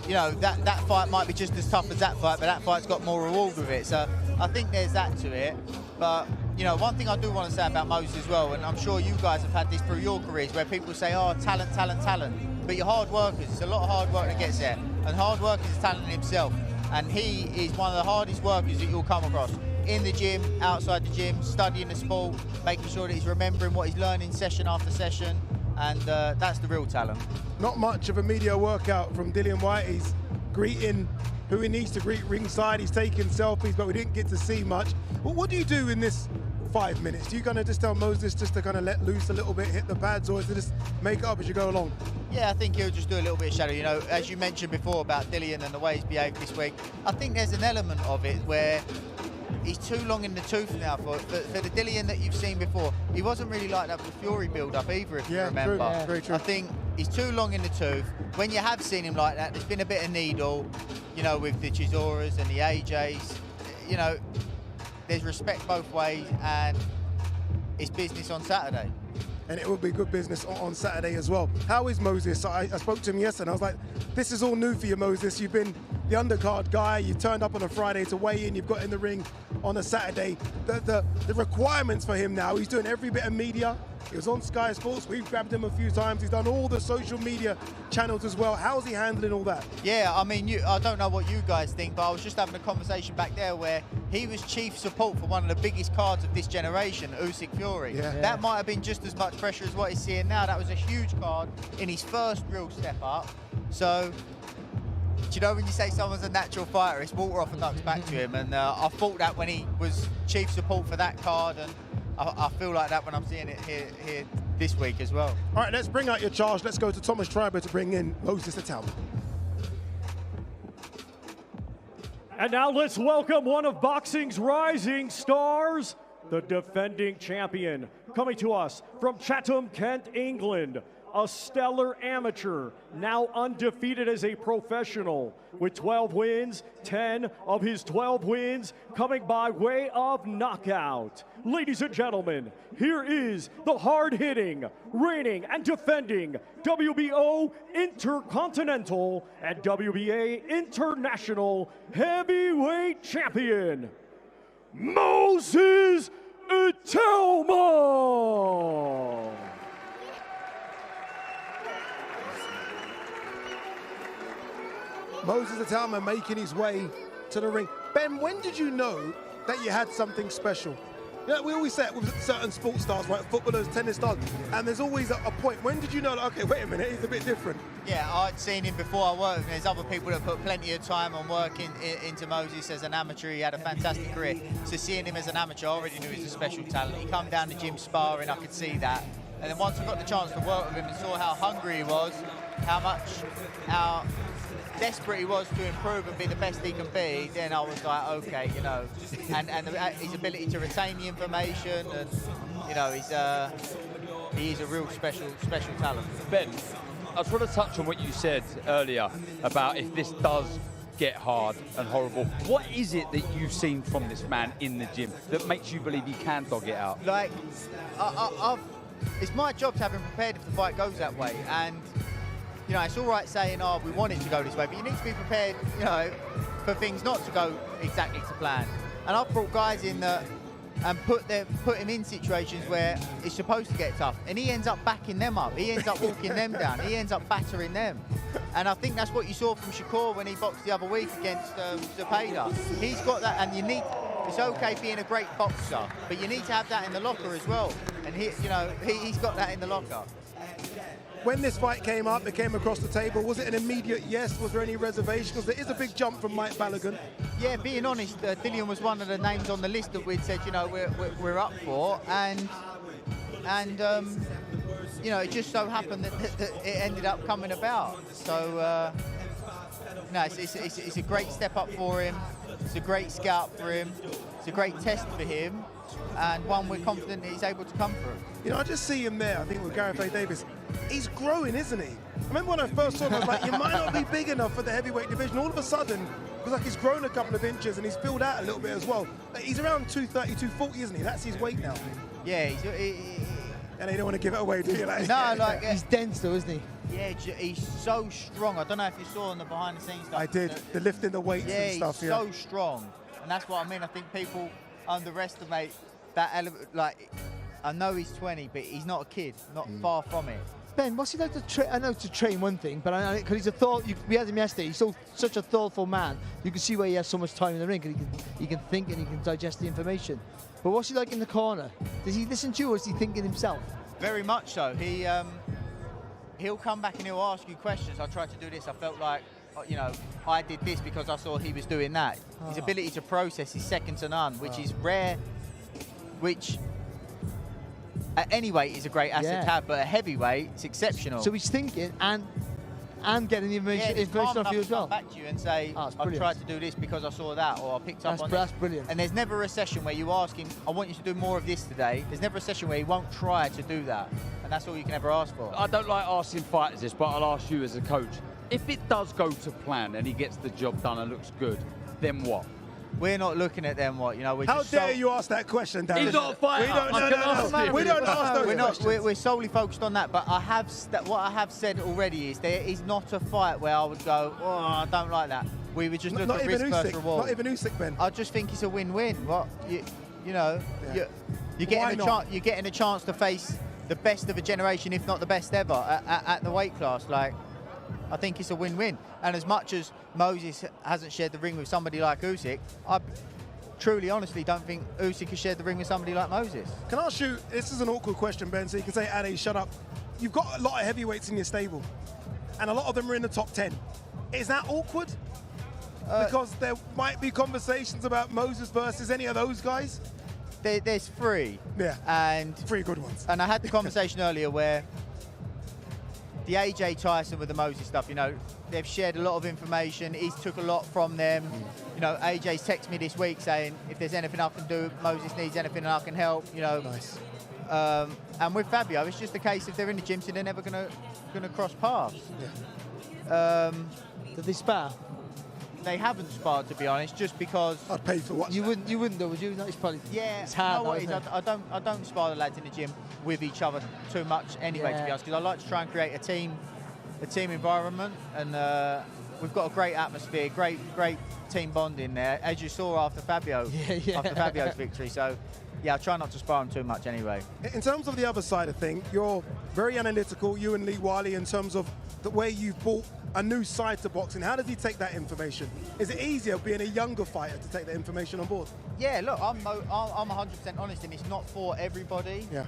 you know, that fight might be just as tough as that fight, but that fight's got more reward with it. So I think there's that to it. But, you know, one thing I do want to say about Moses as well, and I'm sure you guys have had this through your careers, where people say, oh, talent, talent, talent. But you're hard workers. It's a lot of hard work that gets there. And hard work is talent in himself. And he is one of the hardest workers that you'll come across. In the gym, outside the gym, studying the sport, making sure that he's remembering what he's learning session after session, and that's the real talent. Not much of a media workout from Dillian Whyte. He's greeting who he needs to greet ringside. He's taking selfies, but we didn't get to see much. Well, what do you do in this 5 minutes? Do you kind of just tell Moses just to kind of let loose a little bit, hit the pads, or is it just make it up as you go along? Yeah, I think he'll just do a little bit of shadow. You know, as you mentioned before about Dillian and the way he's behaved this week, I think there's an element of it where he's too long in the tooth now for the Dillian that you've seen before. He wasn't really like that with the Fury build-up either, if you remember. True. Yeah, very true. I think he's too long in the tooth. When you have seen him like that, there's been a bit of needle, you know, with the Chisoras and the AJs. You know, there's respect both ways, and it's business on Saturday. And it will be good business on Saturday as well. How is Moses? I spoke to him yesterday and I was like, this is all new for you, Moses. You've been the undercard guy. You turned up on a Friday to weigh in. You've got in the ring on a Saturday. The requirements for him now, he's doing every bit of media. He was on Sky Sports. We've grabbed him a few times. He's done all the social media channels as well. How's he handling all that? Yeah, I mean, I don't know what you guys think, but I was just having a conversation back there where he was chief support for one of the biggest cards of this generation, Usyk Fury. Yeah. That might have been just as much pressure as what he's seeing now. That was a huge card in his first real step up. So, do you know when you say someone's a natural fighter, it's water off a duck's back to him. And I thought that when he was chief support for that card, and I feel like that when I'm seeing it here this week as well. All right, let's bring out your charge. Let's go to Thomas Triber to bring in Moses Itauma. And now let's welcome one of boxing's rising stars, the defending champion, coming to us from Chatham, Kent, England, a stellar amateur, now undefeated as a professional, with 12 wins, 10 of his 12 wins coming by way of knockout. Ladies and gentlemen, here is the hard-hitting, reigning and defending WBO Intercontinental and WBA International Heavyweight Champion, Moses Itauma. Moses Itauma making his way to the ring. Ben, when did you know that you had something special? You know, we always say it with certain sports stars, right? Footballers, tennis stars, and there's always a point. When did you know, like, okay, wait a minute, he's a bit different? Yeah, I'd seen him before I worked with him. There's other people that put plenty of time on working into Moses as an amateur. He had a fantastic career. So seeing him as an amateur, I already knew he was a special talent. He come down the gym sparring, I could see that. And then once I got the chance to work with him and saw how hungry he was, how desperate he was to improve and be the best he can be, then I was like, okay, you know, and his ability to retain the information, and you know, he's a real special talent. Ben, I just want to touch on what you said earlier about if this does get hard and horrible. What is it that you've seen from this man in the gym that makes you believe he can dog it out? Like, it's my job to have him prepared if the fight goes that way, and you know, it's all right saying, oh, we want it to go this way, but you need to be prepared, you know, for things not to go exactly to plan. And I've brought guys in that and put him in situations where it's supposed to get tough, and he ends up backing them up. He ends up walking them down. He ends up battering them. And I think that's what you saw from Shakur when he boxed the other week against Zepeda. He's got that, and you need. It's okay being a great boxer, but you need to have that in the locker as well. And he's got that in the locker. when this fight came up, it came across the table, was it an immediate yes? Was there any reservation? Because there is a big jump from Mike Balogun. Yeah, being honest, Dillian was one of the names on the list that we'd said, you know, we're up for, and you know, it just so happened that it ended up coming about. So no, it's a great step up for him. It's a great scout for him. It's a great test for him, and one we're confident that he's able to come through. You know, I just see him there, I think, with Gareth A. Davis. He's growing, isn't he? I remember when I first saw him, I was like, you might not be big enough for the heavyweight division. All of a sudden, it was like he's grown a couple of inches and he's filled out a little bit as well. He's around 230, 240, isn't he? That's his weight now. Yeah, and they don't want to give it away, do you? Like, no, like he's dense though, isn't he? Yeah, he's so strong. I don't know if you saw on the behind-the-scenes stuff. I did. The lifting the weights and stuff. He's so strong, and that's what I mean. I think people underestimate that element. Like, I know he's 20, but he's not a kid. Not far from it. Ben, what's he like to train? I know to train one thing, but because he's a thought. We had him yesterday. He's such a thoughtful man. You can see why he has so much time in the ring. He can think and he can digest the information. But what's he like in the corner? Does he listen to you, or is he thinking himself? Very much so. He'll come back and he'll ask you questions. I tried to do this. I felt like, you know, I did this because I saw he was doing that. His ability to process is second to none, which is rare. Which at any weight is a great asset to have, but at heavyweight, it's exceptional. So he's thinking and getting the information off you as well. Come back to you and say, I've tried to do this because I saw that, or I picked up on this. That's brilliant. And there's never a session where you ask him, I want you to do more of this today. There's never a session where he won't try to do that. And that's all you can ever ask for. I don't like asking fighters this, but I'll ask you as a coach. If it does go to plan and he gets the job done and looks good, then what? We're not looking at them. What, you know? How dare you ask that question, Dan? He's not a fighter. We don't ask those questions. We're solely focused on that. But what I have said already is there is not a fight where I would go, oh, I don't like that. We would just look at risk versus reward. Not even Usyk, Ben. I just think it's a win-win. What you know, you're getting a chance to face the best of a generation, if not the best ever, at the weight class. Like, I think it's a win-win. And as much as Moses hasn't shared the ring with somebody like Usyk, I truly, honestly don't think Usyk has shared the ring with somebody like Moses. Can I ask you, this is an awkward question, Ben, so you can say, Ade, shut up. You've got a lot of heavyweights in your stable, and a lot of them are in the top 10. Is that awkward? Because there might be conversations about Moses versus any of those guys? There's three. Yeah, and 3 good ones. And I had the conversation earlier where the AJ Tyson with the Moses stuff, you know, they've shared a lot of information. He's took a lot from them. You know, AJ's texted me this week saying, if there's anything I can do, Moses needs anything and I can help, you know. Nice. And with Fabio, it's just a case if they're in the gym, so they're never gonna cross paths. Yeah. Did they spar? They haven't sparred, to be honest, just because. I'd pay for watching. You wouldn't though, would you? No, it's probably. Yeah. It's hard. You know what it is? I don't spar the lads in the gym with each other too much anyway, to be honest, because I like to try and create a team environment, and we've got a great atmosphere, great team bonding there, as you saw after Fabio's victory. So, yeah, I try not to spar him too much anyway. In terms of the other side of things, you're very analytical, you and Lee Wiley, in terms of the way you've brought a new side to boxing. How does he take that information? Is it easier being a younger fighter to take that information on board? Yeah, look, I'm 100% honest, and it's not for everybody. Yeah.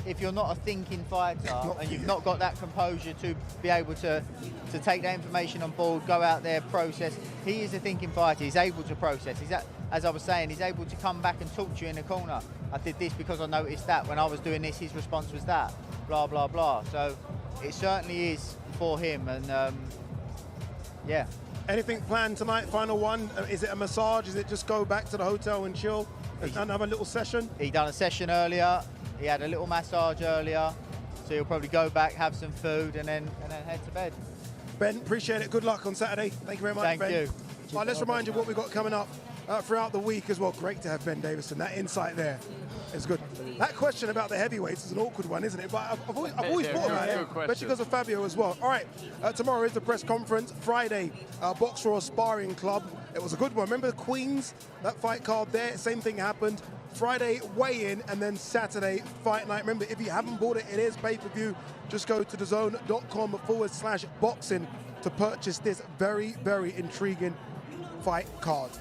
If you're not a thinking fighter and you've not got that composure to be able to take that information on board, go out there, process. He is a thinking fighter. He's able to process. As I was saying, he's able to come back and talk to you in the corner. I did this because I noticed that. When I was doing this, his response was that. Blah, blah, blah. So it certainly is for him. And, yeah. Anything planned tonight, final one? Is it a massage? Is it just go back to the hotel and chill and have a little session? He done a session earlier. He had a little massage earlier, so he'll probably go back, have some food, and then head to bed. Ben, appreciate it. Good luck on Saturday. Thank you very much, Ben. Thank you. All right, let's remind you what we've got coming up throughout the week as well. Great to have Ben Davison. That insight there is good. That question about the heavyweights is an awkward one, isn't it? But I've always thought about it, especially because of Fabio as well. All right, tomorrow is the press conference. Friday, Box Raw Sparring Club. It was a good one. Remember the Queens, that fight card there? Same thing happened. Friday weigh-in, and then Saturday fight night. Remember, if you haven't bought it, it is pay-per-view. Just go to DAZN.com/boxing to purchase this very, very intriguing fight card.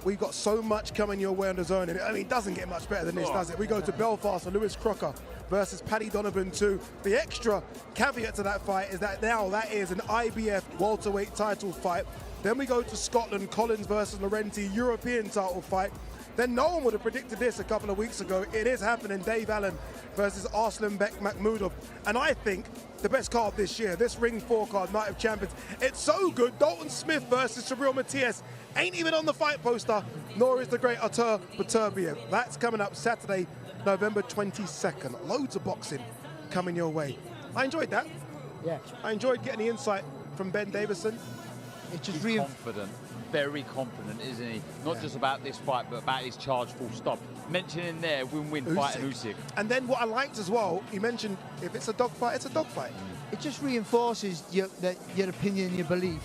we've got so much coming your way on DAZN. And I mean, it doesn't get much better than this, does it? We go to Belfast for Lewis Crocker versus Paddy Donovan 2. The extra caveat to that fight is that now that is an IBF welterweight title fight. Then we go to Scotland, Collins versus Laurenti, European title fight. Then no one would have predicted this a couple of weeks ago. It is happening, Dave Allen versus Arslanbek Makhmudov. And I think the best card this year, this Ring 4 card, Night of Champions, it's so good. Dalton Smith versus Cyril Matias ain't even on the fight poster, nor is the great Artur Beterbiev. That's coming up Saturday, November 22nd. Loads of boxing coming your way. I enjoyed that. Yeah. I enjoyed getting the insight from Ben Davison. It's just He's confident, very confident, isn't he? Not just about this fight, but about his charge full stop. Mentioning there, win-win fight and Usyk. And then what I liked as well, he mentioned if it's a dogfight, it's a dogfight. It just reinforces your opinion, your belief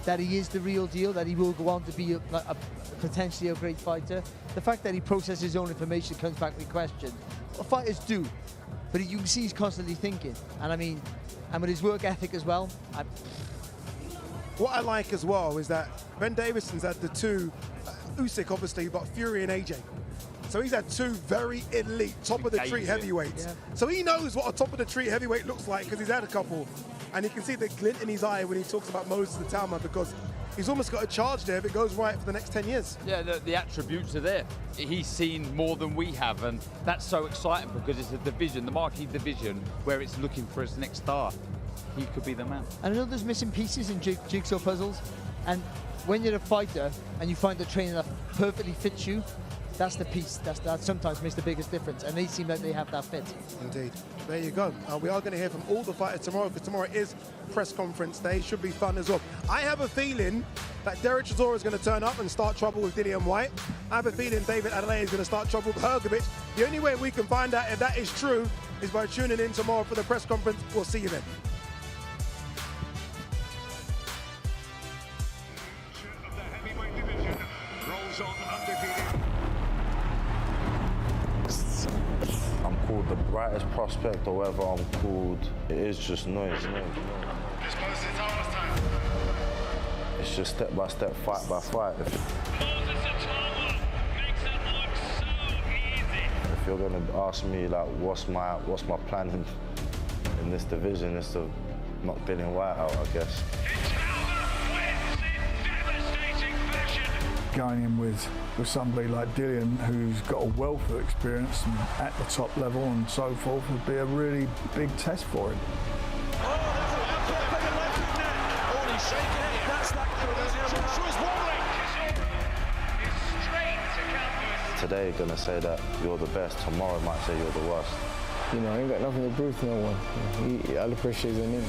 that he is the real deal, that he will go on to be potentially a great fighter. The fact that he processes his own information comes back with question. What fighters do, but you can see he's constantly thinking. And I mean, and with his work ethic as well. What I like as well is that Ben Davison's had the two, Usyk obviously, but Fury and AJ. So he's had two very elite, top-of-the-tree heavyweights. Yeah. So he knows what a top-of-the-tree heavyweight looks like because he's had a couple. And you can see the glint in his eye when he talks about Moses Itauma because he's almost got a charge there if it goes right for the next 10 years. Yeah, the attributes are there. He's seen more than we have, and that's so exciting because it's a division, the marquee division, where it's looking for its next star. He could be the man. And I know there's missing pieces in jigsaw puzzles, and when you're a fighter and you find a trainer that perfectly fits you, that's the piece that sometimes makes the biggest difference, and they seem like they have that fit. Indeed. There you go. We are going to hear from all the fighters tomorrow, because tomorrow is press conference day. Should be fun as well. I have a feeling that Derek Chisora is going to turn up and start trouble with Dillian Whyte. I have a feeling David Adeleye is going to start trouble with Hrgovic. The only way we can find out if that is true is by tuning in tomorrow for the press conference. We'll see you then. I'm called the brightest prospect or whatever I'm called. It is just noise. It's just step by step, fight by fight. If you're gonna ask me like what's my plan in this division, it's to knock Dillian Whyte out, I guess. Going in with somebody like Dillian, who's got a wealth of experience and at the top level and so forth, would be a really big test for him. Today gonna say that you're the best, tomorrow might say you're the worst. You know, I ain't got nothing to prove to no one. I'll appreciate him.